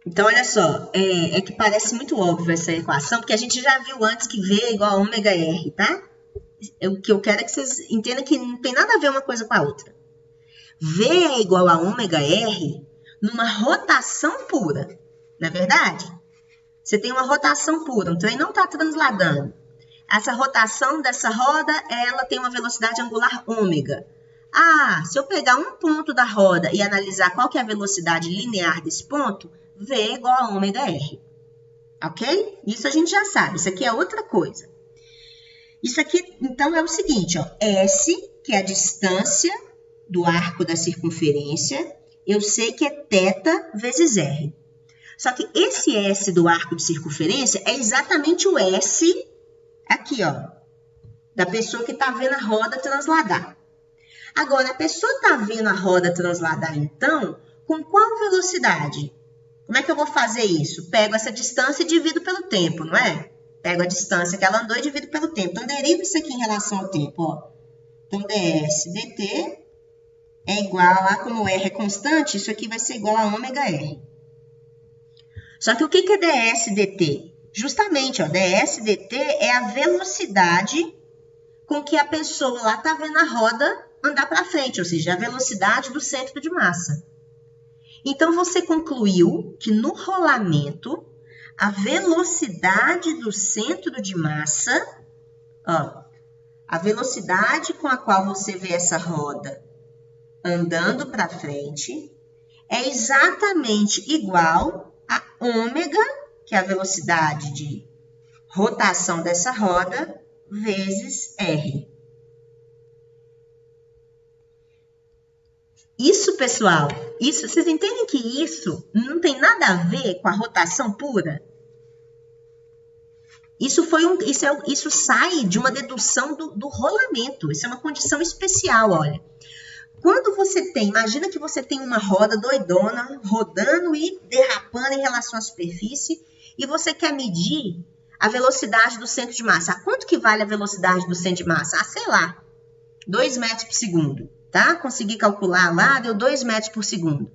então olha só, é que parece muito óbvio essa equação, porque a gente já viu antes que V é igual a ômega R, tá? O que eu quero é que vocês entendam que não tem nada a ver uma coisa com a outra. V é igual a ômega R numa rotação pura, não é verdade? Você tem uma rotação pura, o trem não está transladando. Essa rotação dessa roda, ela tem uma velocidade angular ômega. Se eu pegar um ponto da roda e analisar qual que é a velocidade linear desse ponto, V é igual a ômega R. Ok? Isso a gente já sabe. Isso aqui é outra coisa. Isso aqui, então, é o seguinte, ó. S, que é a distância do arco da circunferência, eu sei que é θ vezes R. Só que esse S do arco de circunferência é exatamente o S aqui, ó, da pessoa que está vendo a roda transladar. Agora, a pessoa está vendo a roda transladar, então, com qual velocidade? Como é que eu vou fazer isso? Pego essa distância e divido pelo tempo, não é? Pego a distância que ela andou e divido pelo tempo. Então, derivo isso aqui em relação ao tempo, ó. Então, ds dt é igual a, como R é constante, isso aqui vai ser igual a ômega R. Só que o que é ds dt? Justamente, ó, ds dt é a velocidade com que a pessoa lá está vendo a roda andar para frente, ou seja, a velocidade do centro de massa. Então, você concluiu que no rolamento, a velocidade do centro de massa, ó, a velocidade com a qual você vê essa roda andando para frente, é exatamente igual a ômega, que é a velocidade de rotação dessa roda, vezes R. Isso, pessoal, vocês entendem que isso não tem nada a ver com a rotação pura? Isso sai de uma dedução do rolamento. Isso é uma condição especial, olha. Quando você imagina que você tem uma roda doidona, rodando e derrapando em relação à superfície, e você quer medir a velocidade do centro de massa. Quanto que vale a velocidade do centro de massa? Sei lá, 2 metros por segundo, tá? Consegui calcular lá, deu 2 metros por segundo.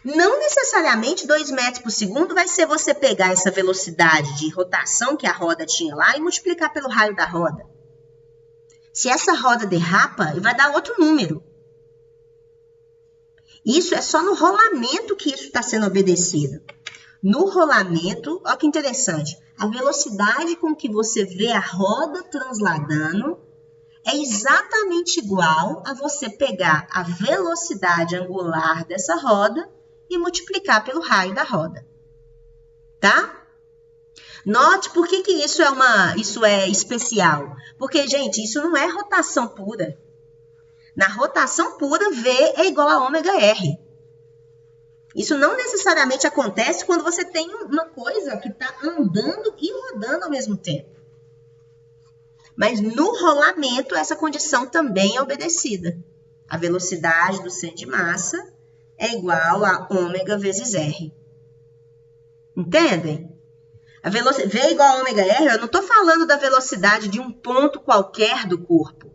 Não necessariamente 2 metros por segundo vai ser você pegar essa velocidade de rotação que a roda tinha lá e multiplicar pelo raio da roda. Se essa roda derrapa, vai dar outro número. Isso é só no rolamento que isso está sendo obedecido. No rolamento, olha que interessante, a velocidade com que você vê a roda transladando é exatamente igual a você pegar a velocidade angular dessa roda e multiplicar pelo raio da roda. Tá? Note por que isso é especial. Porque, gente, isso não é rotação pura. Na rotação pura, V é igual a ômega R. Isso não necessariamente acontece quando você tem uma coisa que está andando e rodando ao mesmo tempo. Mas no rolamento, essa condição também é obedecida. A velocidade do centro de massa é igual a ômega vezes R. Entendem? V é igual a ômega R, eu não estou falando da velocidade de um ponto qualquer do corpo.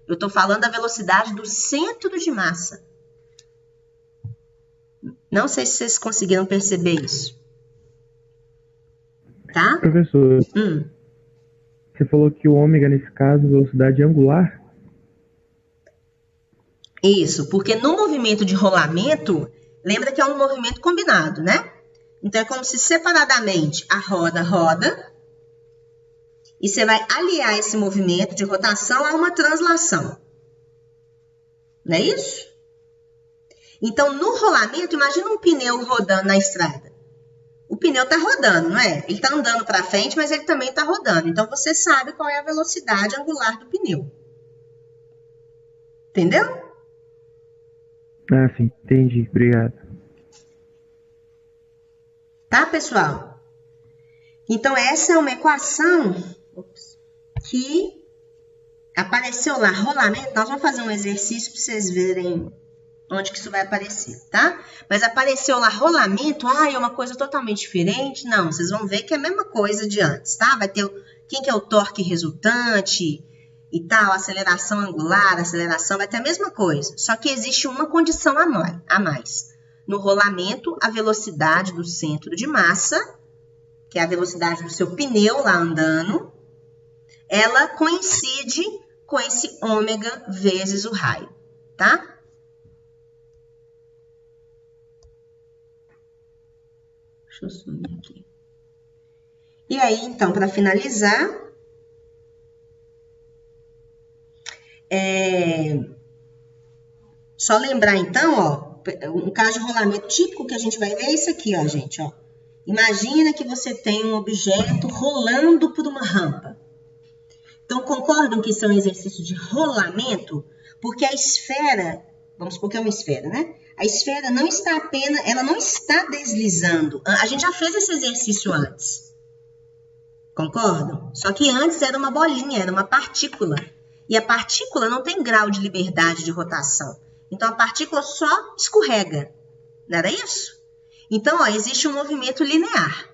Eu estou falando da velocidade do centro de massa. Não sei se vocês conseguiram perceber isso. Tá? Professor, você falou que o ômega, nesse caso, velocidade angular? Isso, porque no movimento de rolamento, lembra que é um movimento combinado, né? Então, é como se separadamente a roda roda e você vai aliar esse movimento de rotação a uma translação. Não é isso? Então, no rolamento, imagina um pneu rodando na estrada. O pneu está rodando, não é? Ele está andando para frente, mas ele também está rodando. Então, você sabe qual é a velocidade angular do pneu. Entendeu? Ah, sim. Entendi. Obrigado. Tá, pessoal? Então, essa é uma equação que apareceu lá, rolamento. Nós vamos fazer um exercício para vocês verem onde que isso vai aparecer, tá? Mas apareceu lá rolamento, é uma coisa totalmente diferente. Não, vocês vão ver que é a mesma coisa de antes, tá? Vai ter quem que é o torque resultante e tal, aceleração angular, aceleração, vai ter a mesma coisa. Só que existe uma condição a mais. No rolamento, a velocidade do centro de massa, que é a velocidade do seu pneu lá andando, ela coincide com esse ômega vezes o raio, tá? Deixa eu sumir aqui. E aí, então, para finalizar, só lembrar, então, ó, um caso de rolamento típico que a gente vai ver é isso aqui, ó, gente, ó. Imagina que você tem um objeto rolando por uma rampa. Então, concordam que isso é um exercício de rolamento? Porque a esfera, vamos supor que é uma esfera, né? A esfera não está apenas, ela não está deslizando. A gente já fez esse exercício antes. Concordam? Só que antes era uma bolinha, era uma partícula. E a partícula não tem grau de liberdade de rotação. Então, a partícula só escorrega. Não era isso? Então, ó, existe um movimento linear,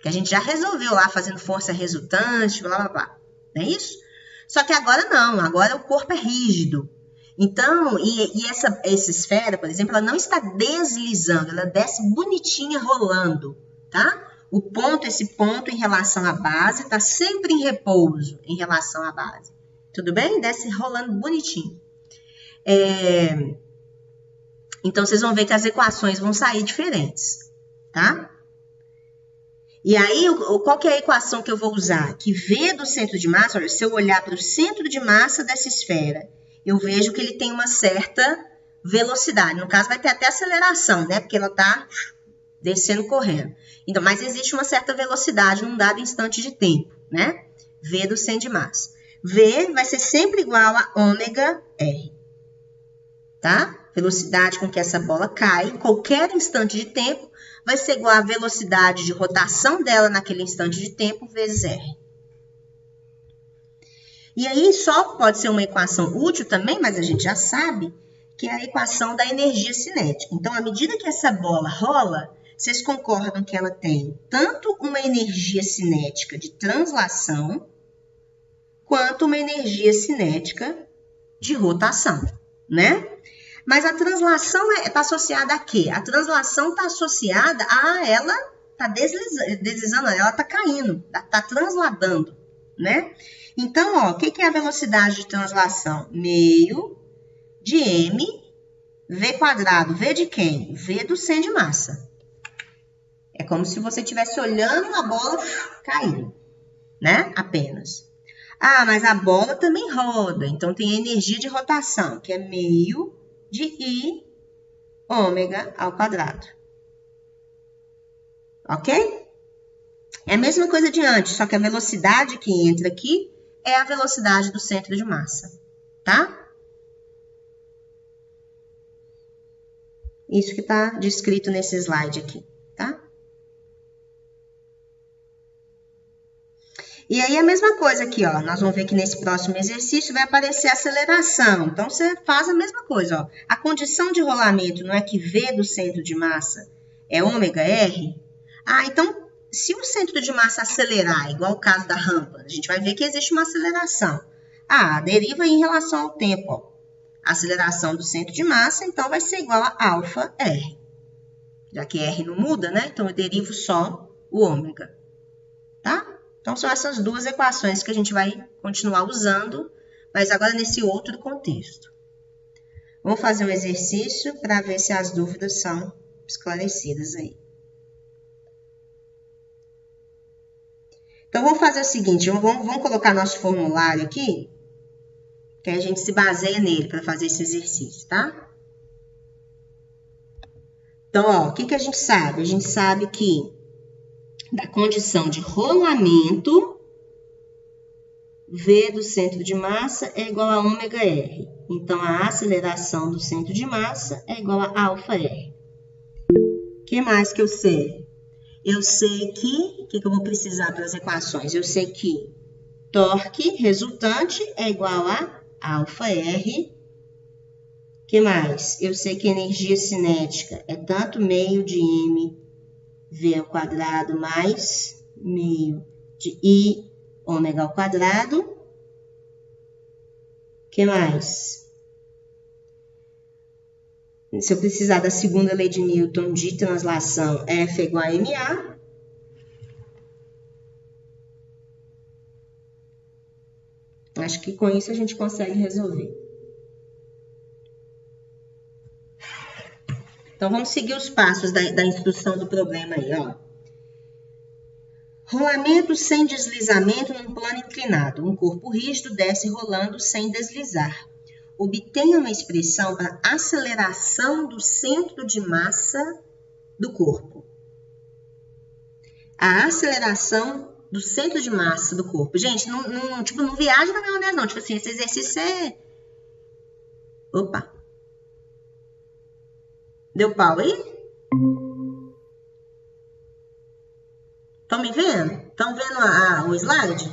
que a gente já resolveu lá, fazendo força resultante, blá, blá, blá. Não é isso? Só que agora não, agora o corpo é rígido. Então, essa esfera, por exemplo, ela não está deslizando, ela desce bonitinha rolando, tá? Esse ponto em relação à base está sempre em repouso em relação à base. Tudo bem? Desce rolando bonitinho. Então, vocês vão ver que as equações vão sair diferentes, tá? E aí, qual que é a equação que eu vou usar? Que V do centro de massa, olha, se eu olhar para o centro de massa dessa esfera, eu vejo que ele tem uma certa velocidade. No caso, vai ter até aceleração, né? Porque ela está descendo, correndo. Então, mas existe uma certa velocidade num dado instante de tempo, né? V do centro de massa. V vai ser sempre igual a ômega R, tá? Velocidade com que essa bola cai em qualquer instante de tempo vai ser igual à velocidade de rotação dela naquele instante de tempo vezes R. E aí só pode ser uma equação útil também, mas a gente já sabe que é a equação da energia cinética. Então, à medida que essa bola rola, vocês concordam que ela tem tanto uma energia cinética de translação, quanto uma energia cinética de rotação, né? Mas a translação está associada a quê? A translação está associada a ela está deslizando, ela está caindo, está transladando, né? Então, ó, o que é a velocidade de translação? Meio de m v quadrado. V de quem? V do centro de massa. É como se você estivesse olhando a bola caindo, né? Apenas. Ah, mas a bola também roda, então tem a energia de rotação, que é meio de I ômega ao quadrado. Ok? É a mesma coisa de antes, só que a velocidade que entra aqui é a velocidade do centro de massa, tá? Isso que está descrito nesse slide aqui, tá? E aí a mesma coisa aqui, ó. Nós vamos ver que nesse próximo exercício vai aparecer a aceleração. Então, você faz a mesma coisa, ó. A condição de rolamento não é que V do centro de massa é ômega R? Ah, então, se o centro de massa acelerar, igual o caso da rampa, a gente vai ver que existe uma aceleração. Ah, a deriva em relação ao tempo, ó. A aceleração do centro de massa, então, vai ser igual a alfa R. Já que R não muda, né? Então, eu derivo só o ômega, tá? Então, são essas duas equações que a gente vai continuar usando, mas agora nesse outro contexto. Vamos fazer um exercício para ver se as dúvidas são esclarecidas aí. Então, vamos fazer o seguinte, vamos colocar nosso formulário aqui, que a gente se baseia nele para fazer esse exercício, tá? Então, ó, o que a gente sabe? A gente sabe que da condição de rolamento, V do centro de massa é igual a ômega R. Então, a aceleração do centro de massa é igual a alfa R. O que mais que eu sei? Eu sei que, o que eu vou precisar para as equações? Eu sei que torque resultante é igual a alfa R. O que mais? Eu sei que energia cinética é tanto meio de mv ao quadrado mais meio de I ômega ao quadrado. O que mais? Se eu precisar da segunda lei de Newton de translação, F é igual a ma. Acho que com isso a gente consegue resolver. Então, vamos seguir os passos da instrução do problema aí, ó. Rolamento sem deslizamento num plano inclinado. Um corpo rígido desce rolando sem deslizar. Obtenha uma expressão para aceleração do centro de massa do corpo. A aceleração do centro de massa do corpo. Gente, não viaja na maionese, não. Tipo assim, esse exercício é... Opa! Deu pau aí? Estão me vendo? Estão vendo o slide?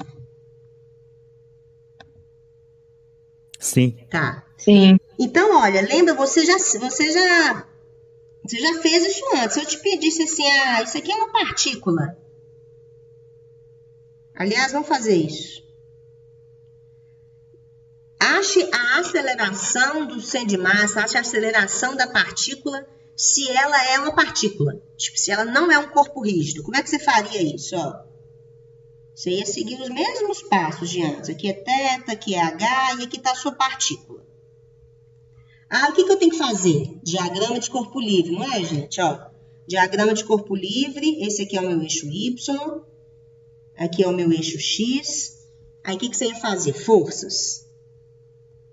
Sim. Tá. Sim. Então, olha, lembra, você já fez isso antes. Se eu te pedisse assim, isso aqui é uma partícula. Aliás, vamos fazer isso. Ache a aceleração do centro de massa, ache a aceleração da partícula, se ela é uma partícula. Tipo, se ela não é um corpo rígido. Como é que você faria isso? Ó? Você ia seguir os mesmos passos de antes. Aqui é θ, aqui é h e aqui está a sua partícula. O que eu tenho que fazer? Diagrama de corpo livre, não é, gente? Ó, diagrama de corpo livre, esse aqui é o meu eixo Y, aqui é o meu eixo X. Aí, o que você ia fazer? Forças.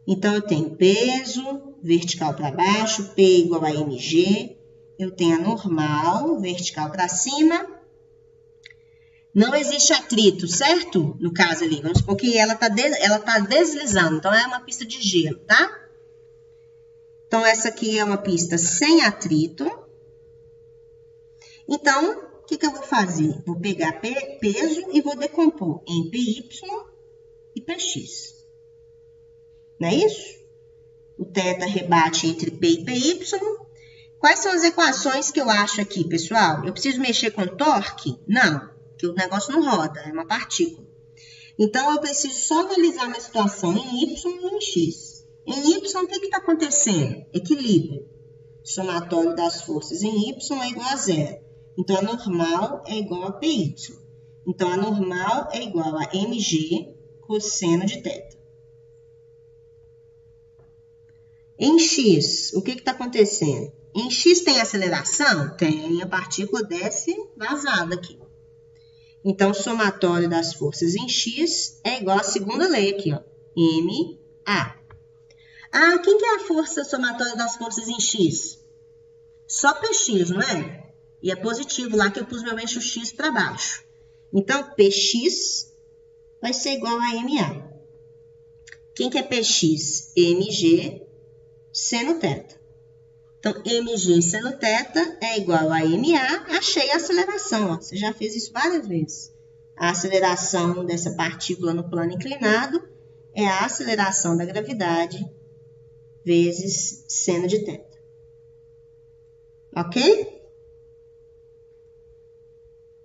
Então, eu tenho peso, vertical para baixo, P igual a mg. Eu tenho a normal, vertical para cima. Não existe atrito, certo? No caso ali, vamos supor que ela tá deslizando. Então, é uma pista de gelo, tá? Então, essa aqui é uma pista sem atrito. Então, o que eu vou fazer? Vou pegar peso e vou decompor em PY e PX. Não é isso? O θ rebate entre P e PY. Quais são as equações que eu acho aqui, pessoal? Eu preciso mexer com torque? Não, porque o negócio não roda, é uma partícula. Então, eu preciso só analisar uma situação em Y e em X. Em Y, o que está acontecendo? Equilíbrio. Somatório das forças em Y é igual a zero. Então, a normal é igual a PY. Então, a normal é igual a mg cosseno de θ. Em X, o que está acontecendo? Em X tem aceleração? Tem, a partícula desce vazada aqui. Então, o somatório das forças em X é igual à segunda lei aqui, ó, MA. Quem que é a força somatória das forças em X? Só PX, não é? E é positivo lá que eu pus meu eixo X para baixo. Então, Px vai ser igual a MA. Quem que é Px? mg seno θ. Então, mg seno θ é igual a ma. Achei a aceleração. Ó. Você já fez isso várias vezes. A aceleração dessa partícula no plano inclinado é a aceleração da gravidade vezes seno de θ. Ok?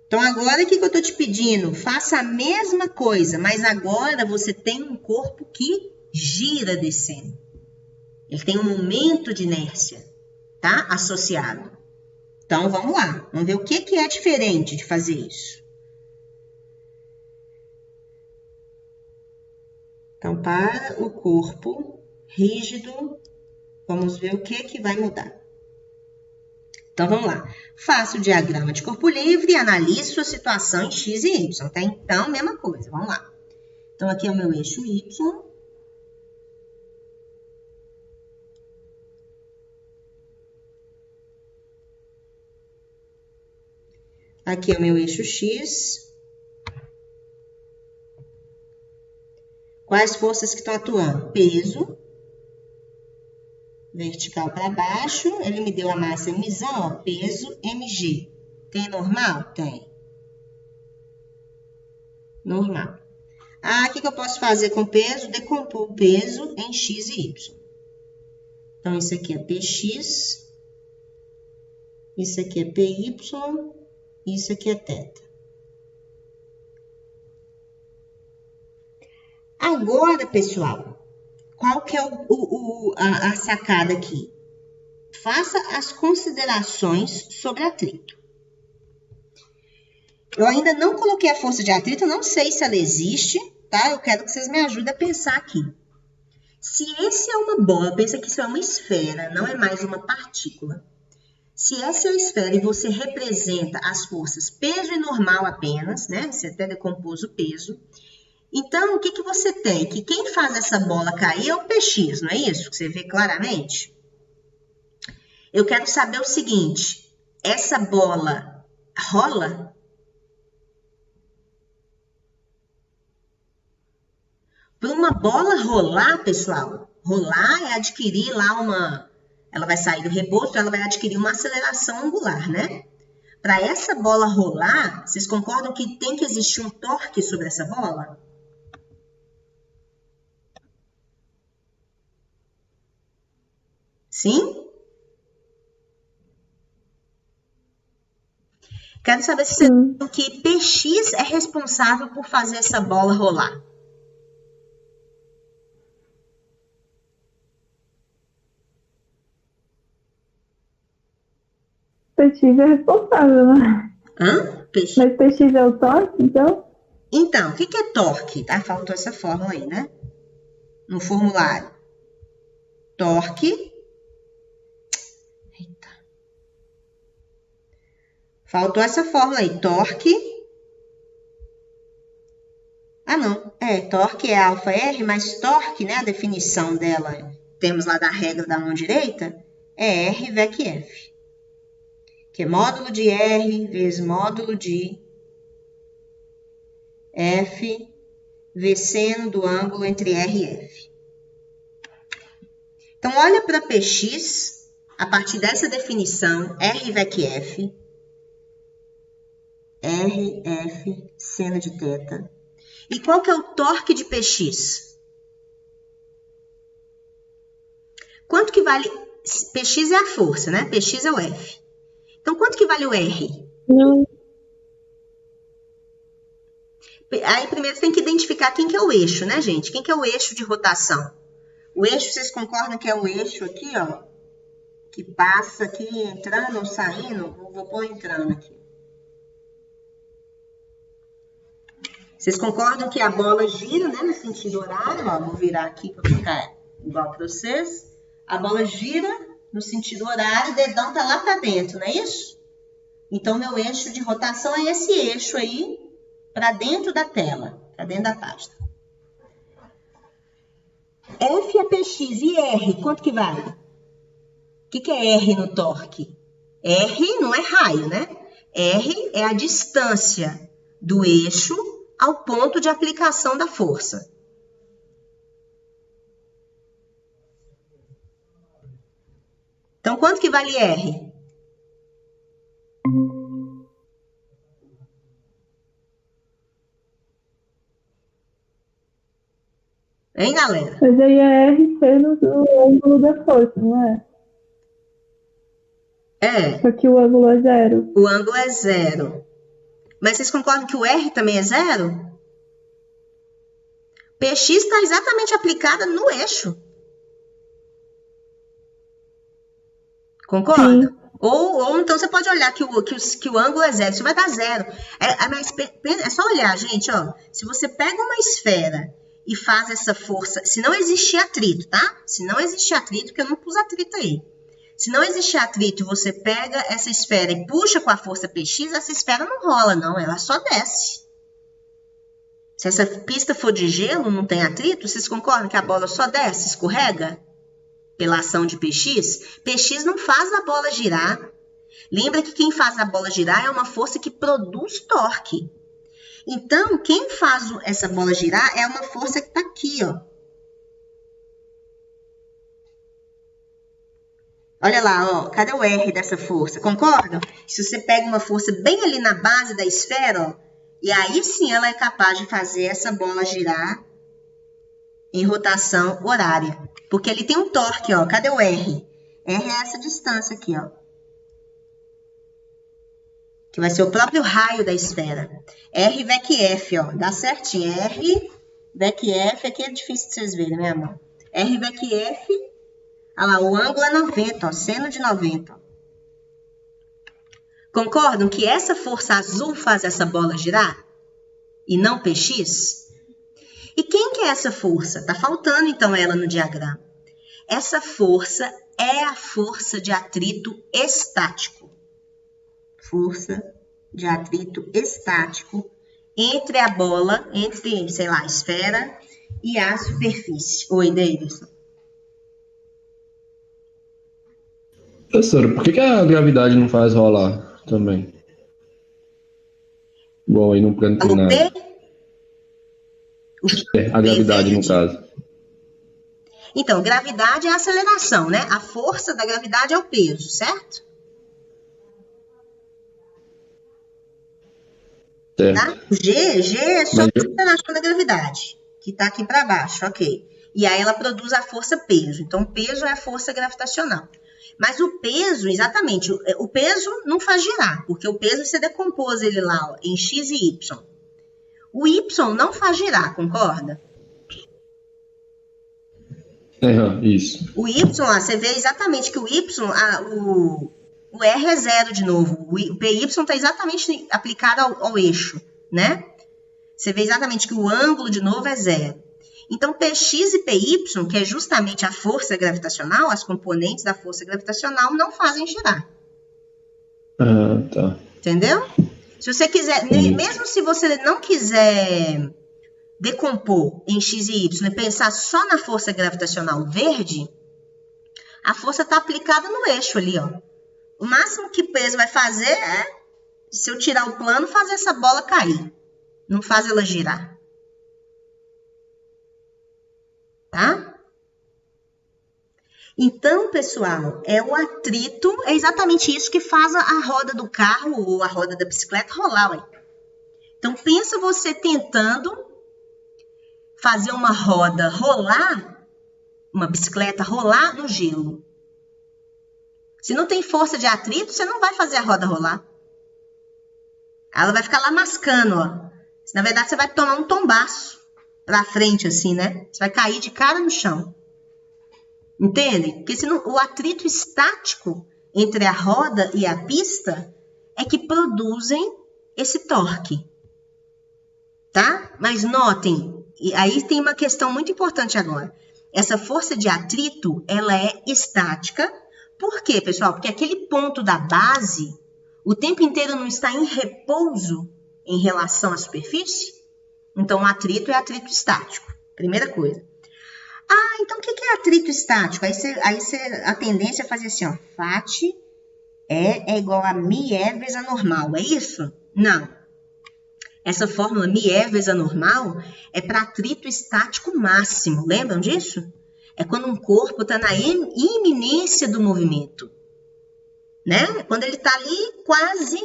Então, agora o que eu estou te pedindo? Faça a mesma coisa, mas agora você tem um corpo que gira descendo. Ele tem um momento de inércia, tá? Associado. Então, vamos lá. Vamos ver o que é diferente de fazer isso. Então, para o corpo rígido, vamos ver o que vai mudar. Então, vamos lá. Faça o diagrama de corpo livre e analise sua situação em x e y. Tá? Então, mesma coisa. Vamos lá. Então, aqui é o meu eixo y. Aqui é o meu eixo x. Quais forças que estão atuando? Peso. Vertical para baixo. Ele me deu a massa mzão, ó, peso mg. Tem normal? Tem. Normal. Ah, o que eu posso fazer com peso? Decompor o peso em x e y. Então, isso aqui é px. Isso aqui é py. Isso aqui é θ. Agora, pessoal, qual que é a sacada aqui? Faça as considerações sobre atrito. Eu ainda não coloquei a força de atrito, não sei se ela existe, tá? Eu quero que vocês me ajudem a pensar aqui. Se esse é uma bola, pensa que isso é uma esfera, não é mais uma partícula. Se essa é a esfera e você representa as forças peso e normal apenas, né? Você até decompôs o peso. Então, o que você tem? Que quem faz essa bola cair é o Px, não é isso? Que você vê claramente. Eu quero saber o seguinte. Essa bola rola? Para uma bola rolar, pessoal, rolar é adquirir lá uma... Ela vai sair do rebozo, ela vai adquirir uma aceleração angular, né? Para essa bola rolar, vocês concordam que tem que existir um torque sobre essa bola? Sim? Quero saber se vocês acham que Px é responsável por fazer essa bola rolar. Px é responsável, né? Hã? Px. Mas Px é o torque, então? Então, o que é torque? Ah, faltou essa fórmula aí, né? No formulário. Torque. Eita. Faltou essa fórmula aí. Torque. Ah, não. Torque é alfa R, mas torque, né? A definição dela, temos lá da regra da mão direita, é R VEC F. Que é módulo de R vezes módulo de F vezes seno do ângulo entre R e F. Então, olha para Px, a partir dessa definição, R VEC F, RF seno de θ. E qual que é o torque de Px? Quanto que vale? Px é a força, né? Px é o F. Então, quanto que vale o R? Não. Aí, primeiro, você tem que identificar quem que é o eixo, né, gente? Quem que é o eixo de rotação? O eixo, vocês concordam que é o eixo aqui, ó, que passa aqui, entrando ou saindo? Vou pôr entrando aqui. Vocês concordam que a bola gira, né, no sentido horário? Ó, vou virar aqui para ficar igual para vocês. A bola gira no sentido horário, o dedão tá lá para dentro, não é isso? Então, meu eixo de rotação é esse eixo aí, para dentro da tela, para dentro da página. F é Px e R, quanto que vale? O que é R no torque? R não é raio, né? R é a distância do eixo ao ponto de aplicação da força. Então, quanto que vale R? Hein, galera? Mas aí é R sendo o ângulo da força, não é? É. Só que o ângulo é 0. O ângulo é 0. Mas vocês concordam que o R também é 0? PX está exatamente aplicada no eixo. Concorda? Sim. Ou então você pode olhar que o ângulo é 0. Isso vai dar 0. É só olhar, gente. Ó. Se você pega uma esfera e faz essa força... Se não existir atrito, tá? Se não existir atrito, porque eu não pus atrito aí. Se não existir atrito e você pega essa esfera e puxa com a força PX, essa esfera não rola, não. Ela só desce. Se essa pista for de gelo, não tem atrito, vocês concordam que a bola só desce, escorrega? Pela ação de PX? PX não faz a bola girar. Lembra que quem faz a bola girar é uma força que produz torque. Então, quem faz essa bola girar é uma força que está aqui, ó. Olha lá, ó, cadê o R dessa força? Concordam? Se você pega uma força bem ali na base da esfera, ó, e aí sim ela é capaz de fazer essa bola girar em rotação horária. Porque ele tem um torque, ó. Cadê o R? R é essa distância aqui, ó. Que vai ser o próprio raio da esfera. R VEC F, ó. Dá certinho. R VEC F, aqui é difícil de vocês verem, né, amor? R VEC F, olha lá, o ângulo é 90, ó. Seno de 90, ó. Concordam que essa força azul faz essa bola girar? E não PX? E quem que é essa força? Tá faltando, então, ela no diagrama. Essa força é a força de atrito estático. Força de atrito estático entre a bola, entre, sei lá, a esfera e a superfície. Oi, Davidson. Professora, por que a gravidade não faz rolar também? Igual aí no plano inclinado. A gravidade, no caso. Então, gravidade é a aceleração, né? A força da gravidade é o peso, certo? Tá? G é só a aceleração da gravidade, que está aqui para baixo, ok. E aí ela produz a força peso. Então, o peso é a força gravitacional. Mas o peso, exatamente, o peso não faz girar, porque o peso você decompôs ele lá, ó, em X e Y. O Y não faz girar, concorda? Isso. O Y, lá, você vê exatamente que o Y, o R é 0 de novo. O PY está exatamente aplicado ao eixo, né? Você vê exatamente que o ângulo, de novo, é 0. Então, PX e PY, que é justamente a força gravitacional, as componentes da força gravitacional, não fazem girar. Tá. Entendeu? Se você quiser, mesmo se você não quiser decompor em X e Y e pensar só na força gravitacional verde, a força está aplicada no eixo ali, ó. O máximo que o peso vai fazer é, se eu tirar o plano, fazer essa bola cair. Não faz ela girar. Tá? Então, pessoal, o atrito é exatamente isso que faz a roda do carro ou a roda da bicicleta rolar, ué. Então, pensa você tentando fazer uma roda rolar, uma bicicleta rolar no gelo. Se não tem força de atrito, você não vai fazer a roda rolar. Ela vai ficar lá mascando, ó. Na verdade, você vai tomar um tombaço pra frente, assim, né? Você vai cair de cara no chão. Entende? Porque o atrito estático entre a roda e a pista é que produzem esse torque. Tá? Mas notem, e aí tem uma questão muito importante agora. Essa força de atrito, ela é estática. Por quê, pessoal? Porque aquele ponto da base, o tempo inteiro não está em repouso em relação à superfície. Então, o atrito é atrito estático. Primeira coisa. Então o que é atrito estático? A tendência é fazer assim, ó. Φ é igual a μe vezes a normal. É isso? Não. Essa fórmula μe vezes a normal é para atrito estático máximo. Lembram disso? É quando um corpo está na iminência do movimento. Né? Quando ele está ali quase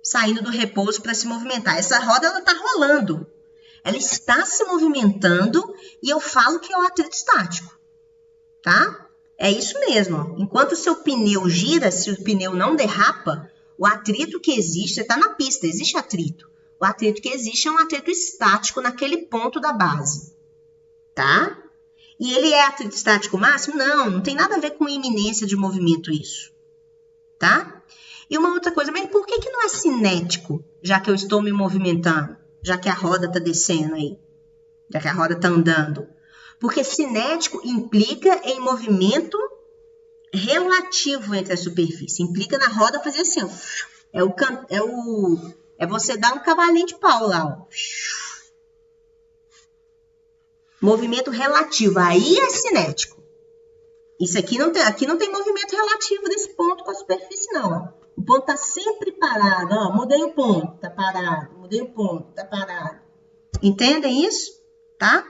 saindo do repouso para se movimentar. Essa roda ela está rolando. Ela está se movimentando e eu falo que é o atrito estático. Tá? É isso mesmo. Ó. Enquanto o seu pneu gira, se o pneu não derrapa, o atrito que existe, você está na pista, existe atrito. O atrito que existe é um atrito estático naquele ponto da base. Tá? E ele é atrito estático máximo? Não tem nada a ver com iminência de movimento isso. Tá? E uma outra coisa, mas por que não é cinético, já que eu estou me movimentando, já que a roda está descendo aí, já que a roda está andando? Porque cinético implica em movimento relativo entre a superfície, implica na roda fazer assim, ó, é você dar um cavalinho de pau lá, ó. Movimento relativo, aí é cinético. Isso aqui não tem movimento relativo desse ponto com a superfície, não. Ó. O ponto está sempre parado. Ó. Mudei o ponto, está parado. Mudei o ponto, está parado. Entendem isso? Tá?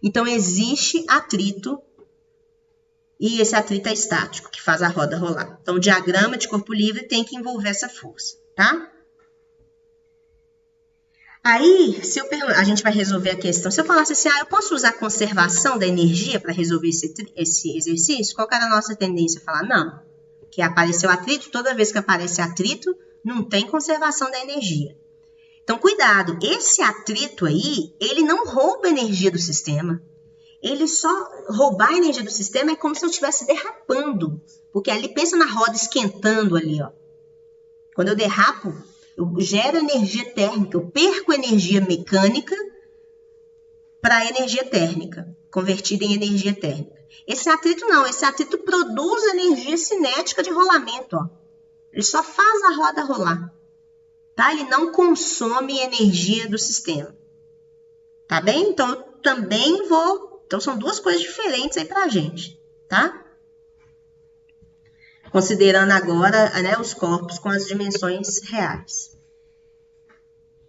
Então, existe atrito. E esse atrito é estático, que faz a roda rolar. Então, o diagrama de corpo livre tem que envolver essa força. Tá? Aí, a gente vai resolver a questão. Se eu falasse assim, eu posso usar conservação da energia para resolver esse exercício? Qual que era a nossa tendência? Falar, não. Que apareceu atrito, toda vez que aparece atrito, não tem conservação da energia. Então, cuidado. Esse atrito aí, ele não rouba energia do sistema. Ele só roubar a energia do sistema é como se eu estivesse derrapando. Porque ali, pensa na roda esquentando ali, ó. Quando eu derrapo, eu gero energia térmica, eu perco energia mecânica para energia térmica, convertida em energia térmica. Esse atrito não, esse atrito produz energia cinética de rolamento. Ó. Ele só faz a roda rolar. Tá? Ele não consome energia do sistema. Tá bem? Então, eu também vou... Então, são duas coisas diferentes aí pra gente. Tá? Considerando agora, né, os corpos com as dimensões reais.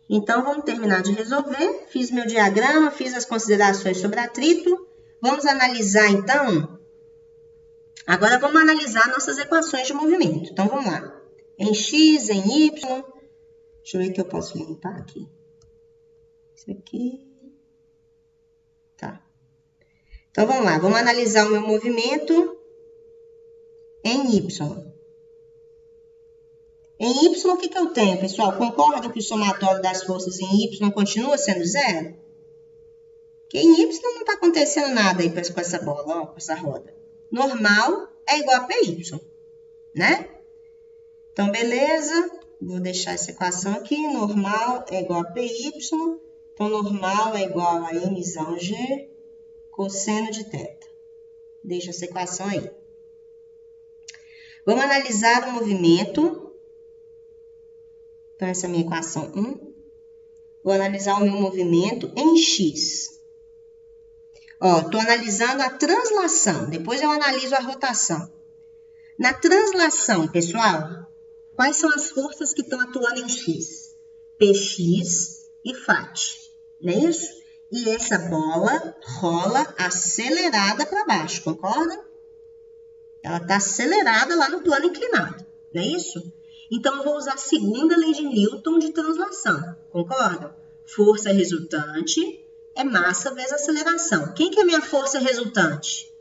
Então, vamos terminar de resolver. Fiz meu diagrama, fiz as considerações sobre atrito. Vamos analisar, então. Agora, vamos analisar nossas equações de movimento. Então, vamos lá. Em x, em y. Deixa eu ver que eu posso limpar aqui. Isso aqui. Tá. Então, vamos lá. Vamos analisar o meu movimento em y. Em y, o que eu tenho, pessoal? Concordam que o somatório das forças em y continua sendo zero? Porque em y não está acontecendo nada aí com essa bola, ó, com essa roda. Normal é igual a py, né? Então, beleza. Vou deixar essa equação aqui. Normal é igual a py. Então, normal é igual a mzão g cosseno de θ. Deixa essa equação aí. Vamos analisar o movimento. Então, essa é a minha equação 1. Vou analisar o meu movimento em x. Ó, estou analisando a translação. Depois eu analiso a rotação. Na translação, pessoal, quais são as forças que estão atuando em x? Px e Φ. Não é isso? E essa bola rola acelerada para baixo, concordam? Ela está acelerada lá no plano inclinado, não é isso? Então, eu vou usar a segunda lei de Newton de translação, concordam? Força resultante é massa vezes aceleração. Quem que é minha força resultante?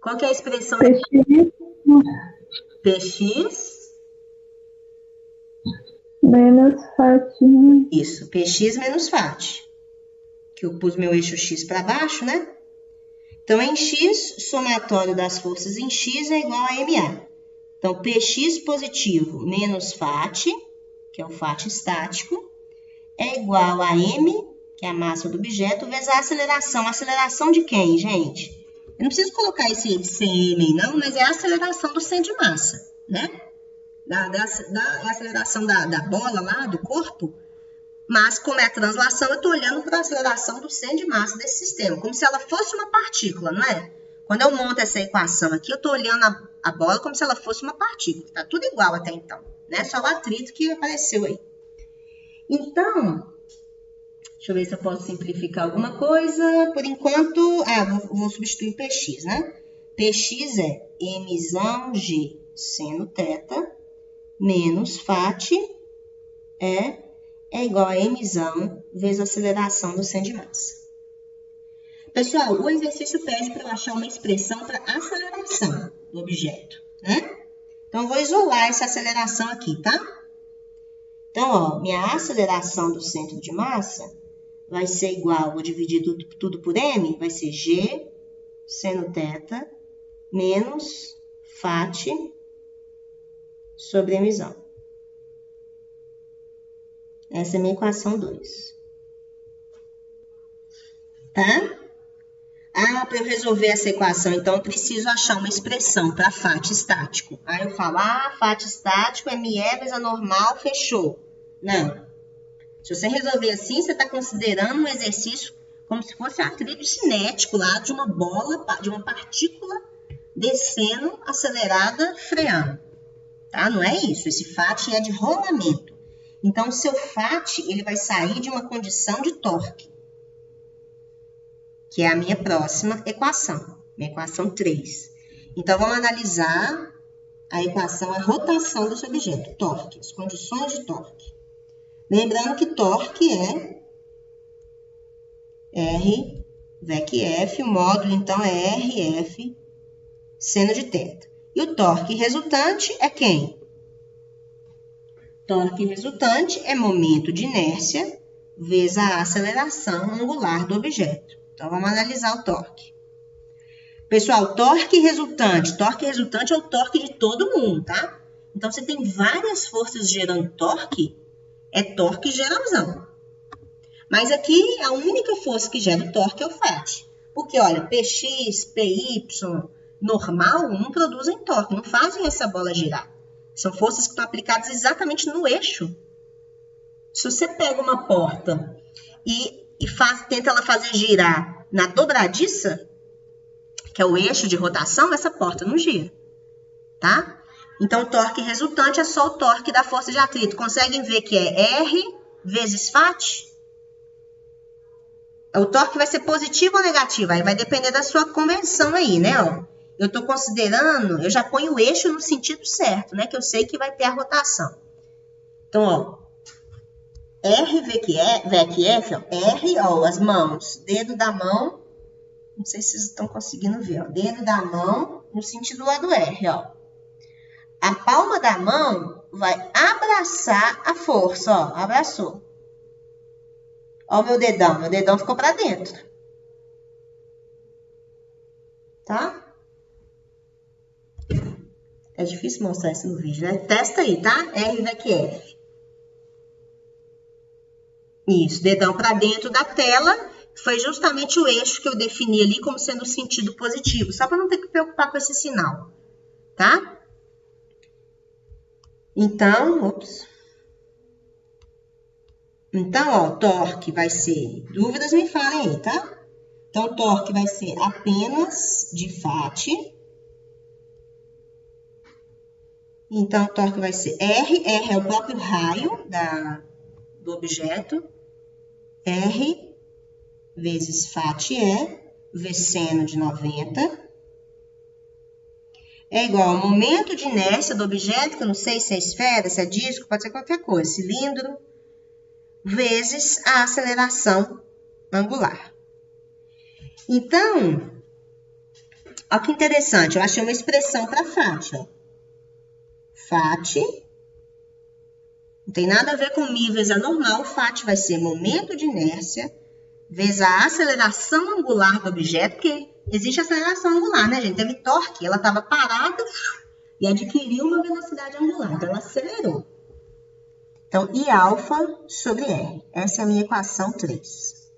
Qual que é a expressão? Px menos Φ. Isso, Px menos Φ. Que eu pus meu eixo x para baixo, né? Então, em x, somatório das forças em x é igual a ma. Então, Px positivo menos Φ, que é o Φ estático, é igual a m, que é a massa do objeto, vezes a aceleração. A aceleração de quem, gente? Eu não preciso colocar esse cm, não, mas é a aceleração do centro de massa, né? A aceleração da bola lá, do corpo, Mas, como é a translação, eu estou olhando para a aceleração do centro de massa desse sistema, como se ela fosse uma partícula, não é? Quando eu monto essa equação aqui, eu estou olhando a bola como se ela fosse uma partícula. Está tudo igual até então, né? Só o atrito que apareceu aí. Então, deixa eu ver se eu posso simplificar alguma coisa. Por enquanto, vou substituir Px, né? Px é mzão G seno θ menos Φ é igual a mzão vezes a aceleração do centro de massa. Pessoal, o exercício pede para eu achar uma expressão para aceleração do objeto, né? Então, eu vou isolar essa aceleração aqui, tá? Então, ó, minha aceleração do centro de massa vai ser igual, vou dividir tudo por m, vai ser G seno θ menos Φ sobre mzão. Essa é a minha equação 2. Tá? Para eu resolver essa equação, então, eu preciso achar uma expressão para Φ estático. Aí eu falo, Φ estático é μe vezes a normal, fechou. Não. Se você resolver assim, você está considerando um exercício como se fosse atrito cinético lá de uma bola, de uma partícula descendo, acelerada, freando. Tá? Não é isso. Esse Φ é de rolamento. Então, o seu Φ ele vai sair de uma condição de torque, que é a minha próxima equação, minha equação 3. Então, vamos analisar a equação, a rotação desse objeto, torque, as condições de torque. Lembrando que torque é R VEC F, o módulo, então, é RF seno de θ. E o torque resultante é quem? Torque resultante é momento de inércia vezes a aceleração angular do objeto. Então, vamos analisar o torque. Pessoal, torque resultante é o torque de todo mundo, tá? Então, você tem várias forças gerando torque, é torque geralzão. Mas aqui, a única força que gera o torque é o Φ. Porque, olha, Px, Py, normal, não produzem torque, não fazem essa bola girar. São forças que estão aplicadas exatamente no eixo. Se você pega uma porta e tenta ela fazer girar na dobradiça, que é o eixo de rotação, essa porta não gira, tá? Então, o torque resultante é só o torque da força de atrito. Conseguem ver que é R vezes Φ? O torque vai ser positivo ou negativo? Aí vai depender da sua convenção aí, né? Ó, eu estou considerando, eu já ponho o eixo no sentido certo, né? Que eu sei que vai ter a rotação. Então, ó, R, VEC F, ó, R, ó, as mãos, dedo da mão, não sei se vocês estão conseguindo ver, ó, dedo da mão no sentido lá do R, ó. A palma da mão vai abraçar a força, ó, abraçou. Ó o meu dedão ficou para dentro. Tá? É difícil mostrar isso no vídeo, né? Testa aí, tá? R, VEC F. Isso, dedão para dentro da tela, foi justamente o eixo que eu defini ali como sendo o sentido positivo, só para não ter que preocupar com esse sinal, tá? Então, Então, ó, torque vai ser, dúvidas me falem aí, tá? Então, torque vai ser apenas de Φ. Então, torque vai ser R é o próprio raio do objeto, R vezes Φ vezes seno de 90, é igual ao momento de inércia do objeto, que eu não sei se é esfera, se é disco, pode ser qualquer coisa, cilindro, vezes a aceleração angular. Então, olha que interessante, eu achei uma expressão para Φ, ó. Φ não tem nada a ver com μ vezes a normal, o Φ vai ser momento de inércia vezes a aceleração angular do objeto, porque existe aceleração angular, né, gente? Teve torque, ela estava parada e adquiriu uma velocidade angular, então ela acelerou. Então, Iα sobre R. Essa é a minha equação 3.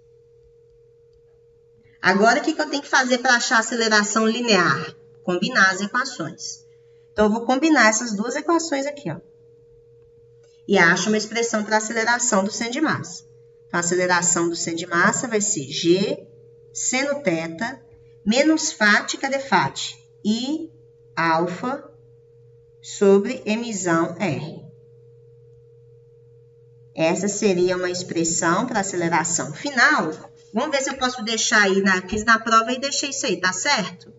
Agora, o que eu tenho que fazer para achar a aceleração linear? Combinar as equações. Então, eu vou combinar essas duas equações aqui, ó. e acha uma expressão para aceleração do centro de massa. Então, a aceleração do centro de massa vai ser G seno θ menos φ, cadê φ? I alfa sobre emissão R. Essa seria uma expressão para aceleração final. Vamos ver se eu posso deixar aí, fiz na prova e deixei isso aí, tá certo?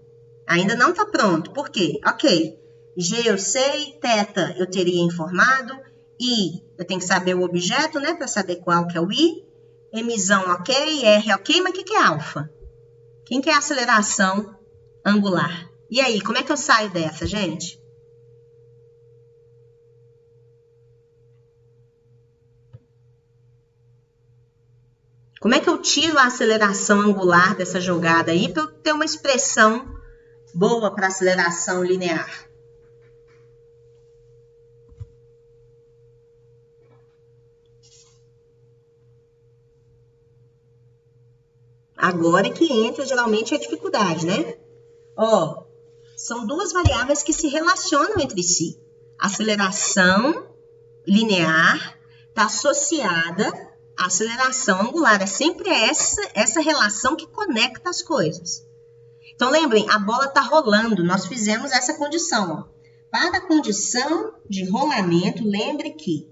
Ainda não tá pronto. Por quê? Ok. G eu sei, θ eu teria informado, I eu tenho que saber o objeto, né, para saber qual que é o I. Emissão ok, R ok, mas o que é alfa? Quem que é a aceleração angular? E aí, como é que eu saio dessa, gente? Como é que eu tiro a aceleração angular dessa jogada aí para eu ter uma expressão boa para aceleração linear? Agora é que entra geralmente a dificuldade, né? Ó, são duas variáveis que se relacionam entre si. A aceleração linear está associada à aceleração angular. É sempre essa relação que conecta as coisas. Então, lembrem, a bola está rolando. Nós fizemos essa condição. Ó. Para a condição de rolamento, lembre que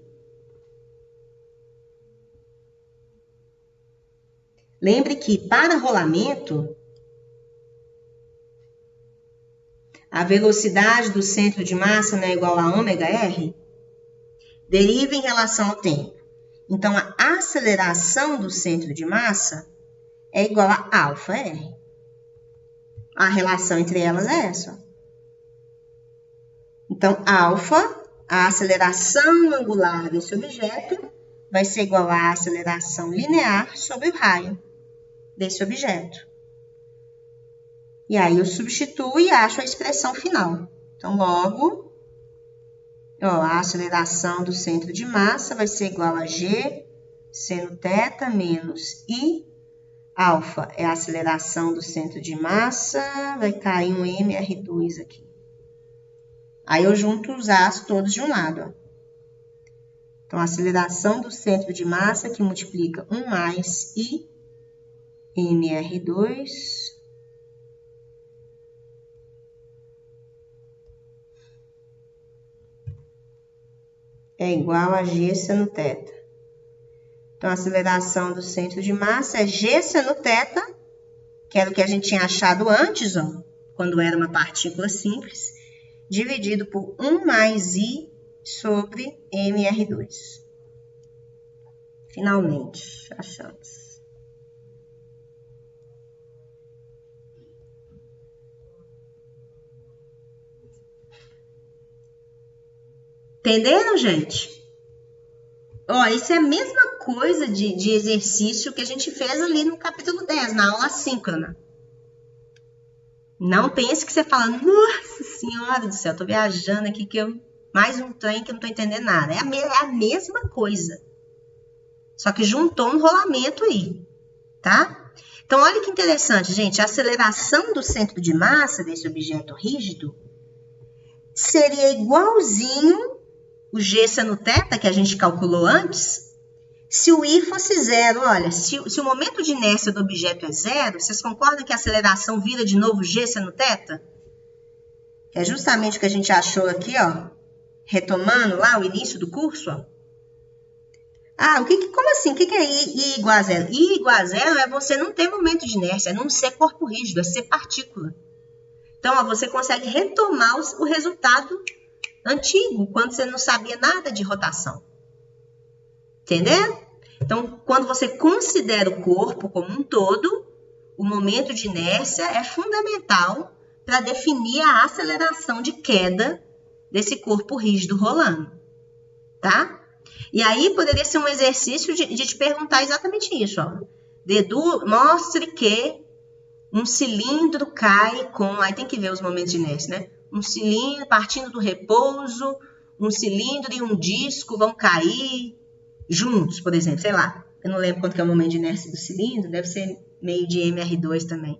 para rolamento, a velocidade do centro de massa não é igual a ômega-r, deriva em relação ao tempo. Então, a aceleração do centro de massa é igual a alfa-r. A relação entre elas é essa. Então, alfa, a aceleração angular desse objeto, vai ser igual à aceleração linear sobre o raio desse objeto. E aí eu substituo e acho a expressão final. Então, logo, a aceleração do centro de massa vai ser igual a G seno θ menos I. Alfa é a aceleração do centro de massa, vai cair um mR2 aqui. Aí eu junto os A's todos de um lado. Ó. Então, a aceleração do centro de massa que multiplica 1 mais I mR2 é igual a G seno θ. Então, a aceleração do centro de massa é G seno θ, que era o que a gente tinha achado antes, ó, quando era uma partícula simples, dividido por 1 mais I sobre mR2. Finalmente, achamos. Entenderam, gente? Ó, isso é a mesma coisa de exercício que a gente fez ali no capítulo 10, na aula assíncrona. Não pense que você fala, nossa senhora do céu, tô viajando aqui, mais um trem que eu não tô entendendo nada. É a mesma coisa. Só que juntou um rolamento aí, tá? Então, olha que interessante, gente. A aceleração do centro de massa desse objeto rígido seria igualzinho o G seno θ que a gente calculou antes, se o I fosse zero. Olha, se o momento de inércia do objeto é zero, vocês concordam que a aceleração vira de novo G seno θ? É justamente o que a gente achou aqui, ó, retomando lá o início do curso, ó. Ah, como assim? O que é I igual a zero? I igual a zero é você não ter momento de inércia, é não ser corpo rígido, é ser partícula. Então, ó, você consegue retomar o resultado antigo, quando você não sabia nada de rotação. Entendeu? Então, quando você considera o corpo como um todo, o momento de inércia é fundamental para definir a aceleração de queda desse corpo rígido rolando. Tá? E aí, poderia ser um exercício de te perguntar exatamente isso. Ó. Mostre que um cilindro cai com... Aí tem que ver os momentos de inércia, né? Um cilindro partindo do repouso, um cilindro e um disco vão cair juntos, por exemplo, sei lá. Eu não lembro quanto que é o momento de inércia do cilindro, deve ser meio de mR2 também.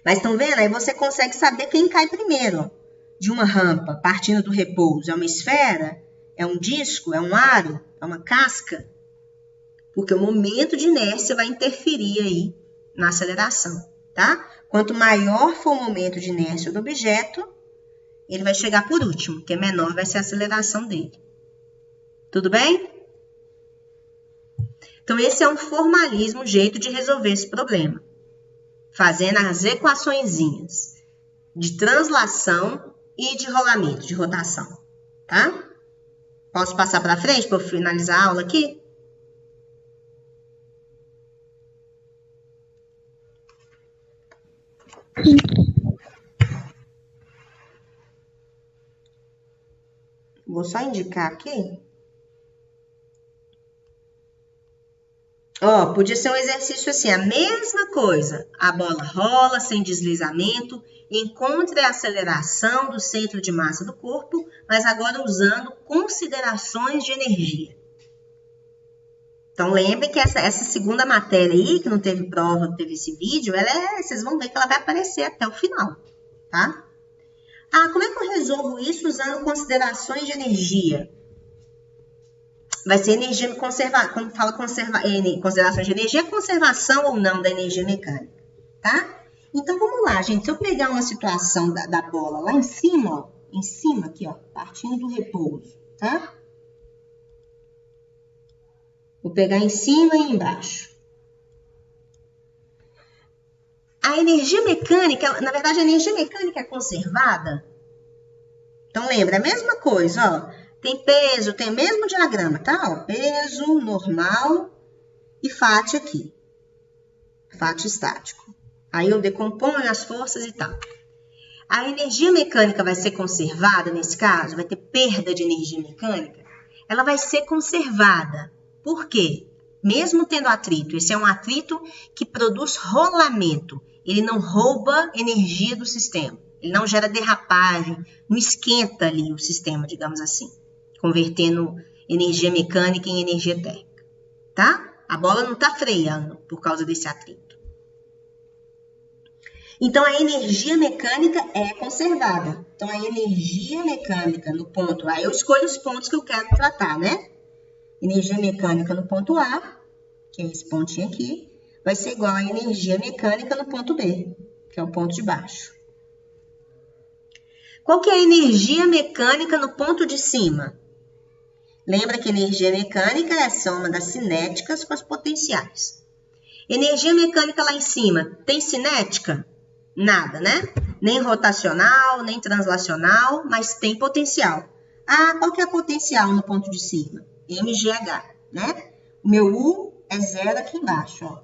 Mas estão vendo? Aí você consegue saber quem cai primeiro. De uma rampa partindo do repouso é uma esfera, É um disco? É um aro? É uma casca? Porque o momento de inércia vai interferir aí na aceleração, tá? Quanto maior for o momento de inércia do objeto, ele vai chegar por último, que é menor vai ser a aceleração dele. Tudo bem? Então, esse é um formalismo, um jeito de resolver esse problema. Fazendo as equaçõezinhas de translação e de rolamento, de rotação, tá? Posso passar para frente para eu finalizar a aula aqui? Vou só indicar aqui. Ó, podia ser um exercício assim, a mesma coisa. A bola rola sem deslizamento, encontre a aceleração do centro de massa do corpo, mas agora usando considerações de energia. Então, lembre que essa segunda matéria aí, que não teve prova, não teve esse vídeo, vocês vão ver que ela vai aparecer até o final, tá? Ah, como é que eu resolvo isso usando considerações de energia? Vai ser energia conservada. Quando fala considerações de energia, conservação ou não da energia mecânica, tá? Então, vamos lá, gente. Se eu pegar uma situação da bola lá em cima, ó, aqui, ó, partindo do repouso, tá? Vou pegar em cima e embaixo. A energia mecânica, na verdade, a energia mecânica é conservada. Então, lembra, a mesma coisa, ó. Tem peso, tem o mesmo diagrama, tá? Ó, peso, normal e fátio aqui. Fátio estático. Aí eu decomponho as forças e tal. A energia mecânica vai ser conservada nesse caso? Vai ter perda de energia mecânica? Ela vai ser conservada. Por quê? Mesmo tendo atrito, esse é um atrito que produz rolamento. Ele não rouba energia do sistema. Ele não gera derrapagem, não esquenta ali o sistema, digamos assim. Convertendo energia mecânica em energia térmica, tá? A bola não está freando por causa desse atrito. Então, a energia mecânica é conservada. Então, a energia mecânica no ponto A, eu escolho os pontos que eu quero tratar, né? Energia mecânica no ponto A, que é esse pontinho aqui, vai ser igual a energia mecânica no ponto B, que é o ponto de baixo. Qual que é a energia mecânica no ponto de cima? Lembra que energia mecânica é a soma das cinéticas com as potenciais. Energia mecânica lá em cima, tem cinética? Nada, né? Nem rotacional, nem translacional, mas tem potencial. Ah, qual que é a potencial no ponto de cima? MGH, né? O meu U é 0 aqui embaixo, ó.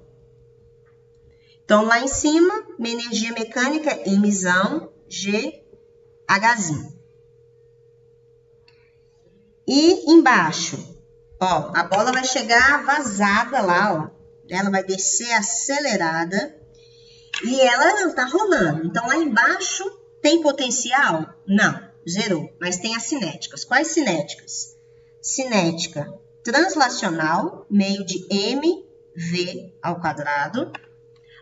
Então, lá em cima, minha energia mecânica é Mzão, G, Hzinho. E embaixo, ó, a bola vai chegar vazada lá, ó. Ela vai descer acelerada e ela não tá rolando. Então, lá embaixo tem potencial? Não, zerou. Mas tem as cinéticas. Quais cinéticas? Cinética translacional, meio de mv ao quadrado.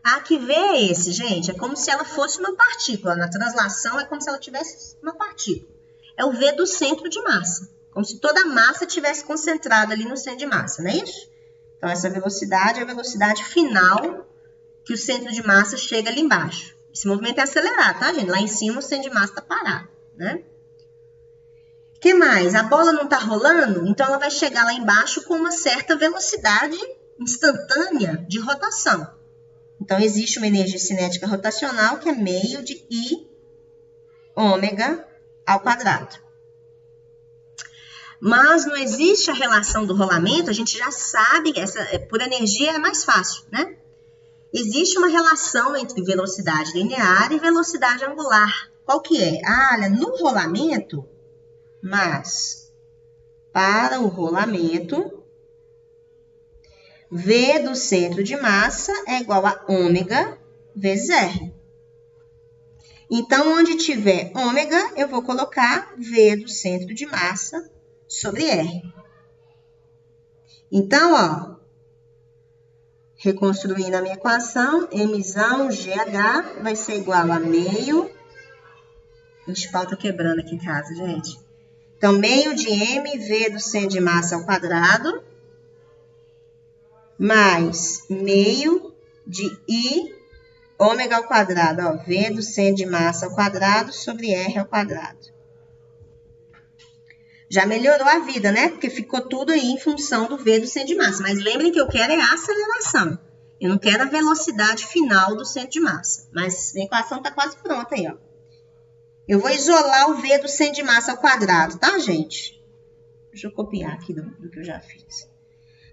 Ah, que V é esse, gente? É como se ela fosse uma partícula. Na translação é como se ela tivesse uma partícula. É o V do centro de massa. Como se toda a massa tivesse concentrada ali no centro de massa, não é isso? Então, essa velocidade é a velocidade final que o centro de massa chega ali embaixo. Esse movimento é acelerado, tá, gente? Lá em cima o centro de massa está parado, né? O que mais? A bola não está rolando, então ela vai chegar lá embaixo com uma certa velocidade instantânea de rotação. Então, existe uma energia cinética rotacional que é meio de I ômega ao quadrado. Mas não existe a relação do rolamento, a gente já sabe que por energia é mais fácil, né? Existe uma relação entre velocidade linear e velocidade angular. Qual que é? Ah, olha, no rolamento, mas para o rolamento, V do centro de massa é igual a ômega vezes R. Então, onde tiver ômega, eu vou colocar V do centro de massa sobre R. Então, ó, reconstruindo a minha equação, Mzão GH vai ser igual a meio. O pau tá quebrando aqui em casa, gente. Então, meio de mv do centro de massa ao quadrado, mais meio de I ômega ao quadrado, ó, V do centro de massa ao quadrado sobre R ao quadrado. Já melhorou a vida, né? Porque ficou tudo aí em função do V do centro de massa. Mas lembrem que eu quero é a aceleração. Eu não quero a velocidade final do centro de massa. Mas a equação está quase pronta aí, ó. Eu vou isolar o V do centro de massa ao quadrado, tá, gente? Deixa eu copiar aqui do que eu já fiz.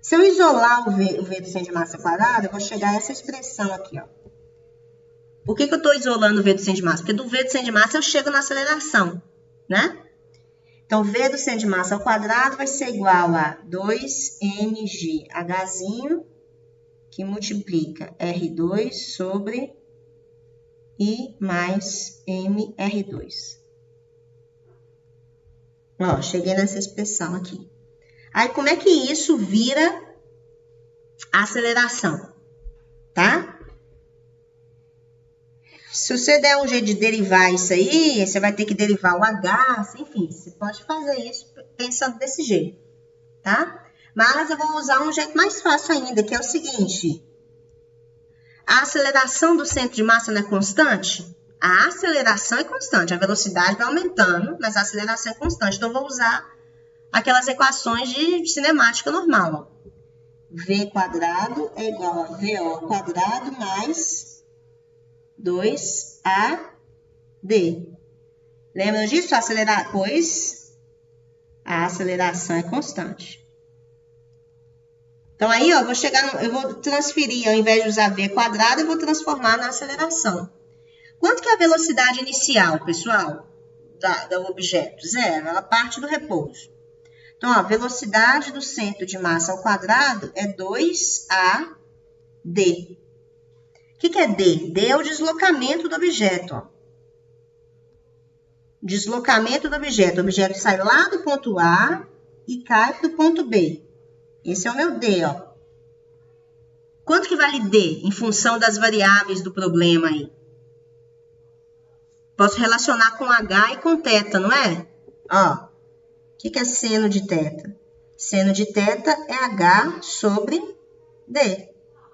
Se eu isolar o V do centro de massa ao quadrado, eu vou chegar a essa expressão aqui, ó. Por que eu estou isolando o V do centro de massa? Porque do V do centro de massa eu chego na aceleração, né? Então, V do centro de massa ao quadrado vai ser igual a 2mgh, que multiplica R2 sobre I mais mR2. Ó, cheguei nessa expressão aqui. Aí, como é que isso vira a aceleração? Tá? Se você der um jeito de derivar isso aí, você vai ter que derivar o H, enfim, você pode fazer isso pensando desse jeito, tá? Mas eu vou usar um jeito mais fácil ainda, que é o seguinte. A aceleração do centro de massa não é constante? A aceleração é constante, a velocidade vai aumentando, mas a aceleração é constante. Então, eu vou usar aquelas equações de cinemática normal, ó. V quadrado é igual a VO quadrado mais 2AD. Lembram disso? Pois a aceleração é constante. Então, aí, ó, eu vou transferir, ao invés de usar V quadrado, eu vou transformar na aceleração. Quanto que é a velocidade inicial, pessoal, do objeto? 0, ela parte do repouso. Então, ó, a velocidade do centro de massa ao quadrado é 2AD. O que é D? D é o deslocamento do objeto, ó. Deslocamento do objeto. O objeto sai lá do ponto A e cai do ponto B. Esse é o meu D, ó. Quanto que vale D em função das variáveis do problema aí? Posso relacionar com H e com θ, não é? Ó, o que é seno de θ? Seno de θ é H sobre D.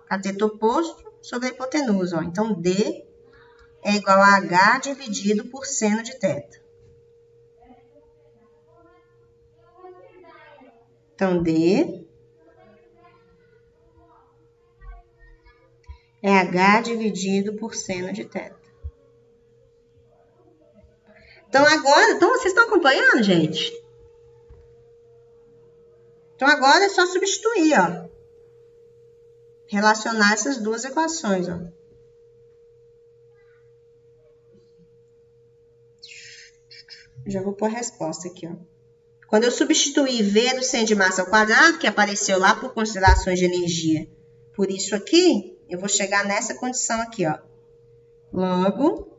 Cateto oposto sobre a hipotenusa, ó. Então, D é igual a H dividido por seno de θ. Então, D é H dividido por seno de θ. Então, vocês estão acompanhando, gente? Então, agora é só substituir, ó. Relacionar essas duas equações, ó. Já vou pôr a resposta aqui, ó. Quando eu substituir V do centro de massa ao quadrado, que apareceu lá por considerações de energia, por isso aqui, eu vou chegar nessa condição aqui, ó. Logo,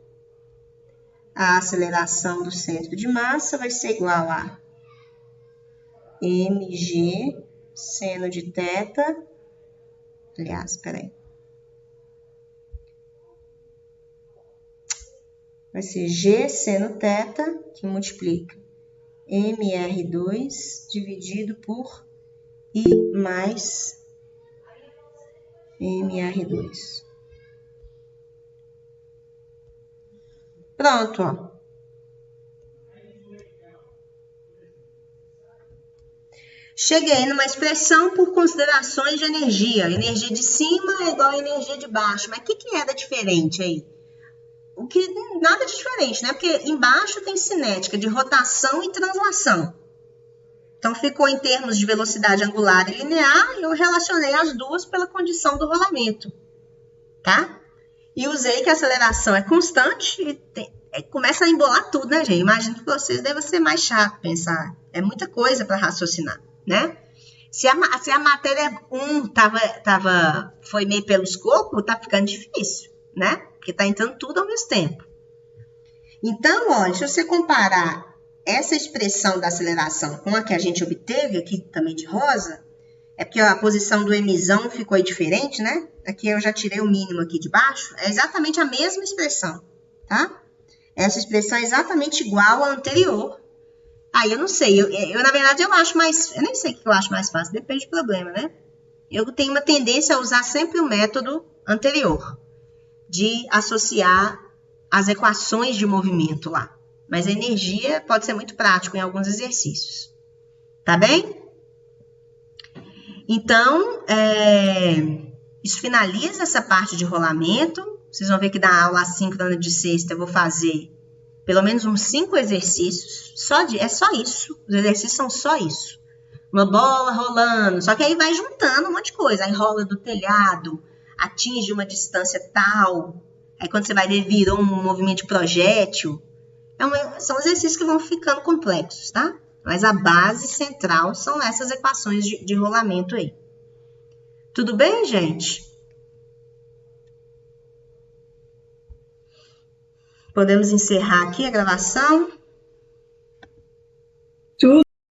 a aceleração do centro de massa vai ser igual a mg seno de θ. Aliás, peraí. Vai ser G seno θ, que multiplica mR2 dividido por I mais mR2. Pronto, ó. Cheguei numa expressão por considerações de energia. Energia de cima é igual a energia de baixo. Mas o que é da diferente aí? Nada de diferente, né? Porque embaixo tem cinética de rotação e translação. Então, ficou em termos de velocidade angular e linear, e eu relacionei as duas pela condição do rolamento, tá? E usei que a aceleração é constante e começa a embolar tudo, né, gente? Imagino que vocês devem ser mais chato pensar. É muita coisa para raciocinar, né? Se a matéria 1 foi meio pelo escopo, tá ficando difícil, né? Porque tá entrando tudo ao mesmo tempo. Então, olha, se você comparar essa expressão da aceleração com a que a gente obteve aqui também de rosa, é porque a posição do emissão ficou aí diferente, né? Aqui eu já tirei o mínimo aqui de baixo. É exatamente a mesma expressão, tá? Essa expressão é exatamente igual à anterior. Eu não sei. Na verdade, eu acho mais... Eu nem sei o que eu acho mais fácil. Depende do problema, né? Eu tenho uma tendência a usar sempre o método anterior, de associar as equações de movimento lá. Mas a energia pode ser muito prático em alguns exercícios. Tá bem? Então, isso finaliza essa parte de rolamento. Vocês vão ver que na aula assíncrona de sexta eu vou fazer pelo menos uns 5 exercícios. É só isso. Os exercícios são só isso. Uma bola rolando. Só que aí vai juntando um monte de coisa. Aí rola do telhado, atinge uma distância tal. Aí quando você vai ver, virou um movimento de projétil. São exercícios que vão ficando complexos, tá? Mas a base central são essas equações de rolamento aí. Tudo bem, gente? Podemos encerrar aqui a gravação.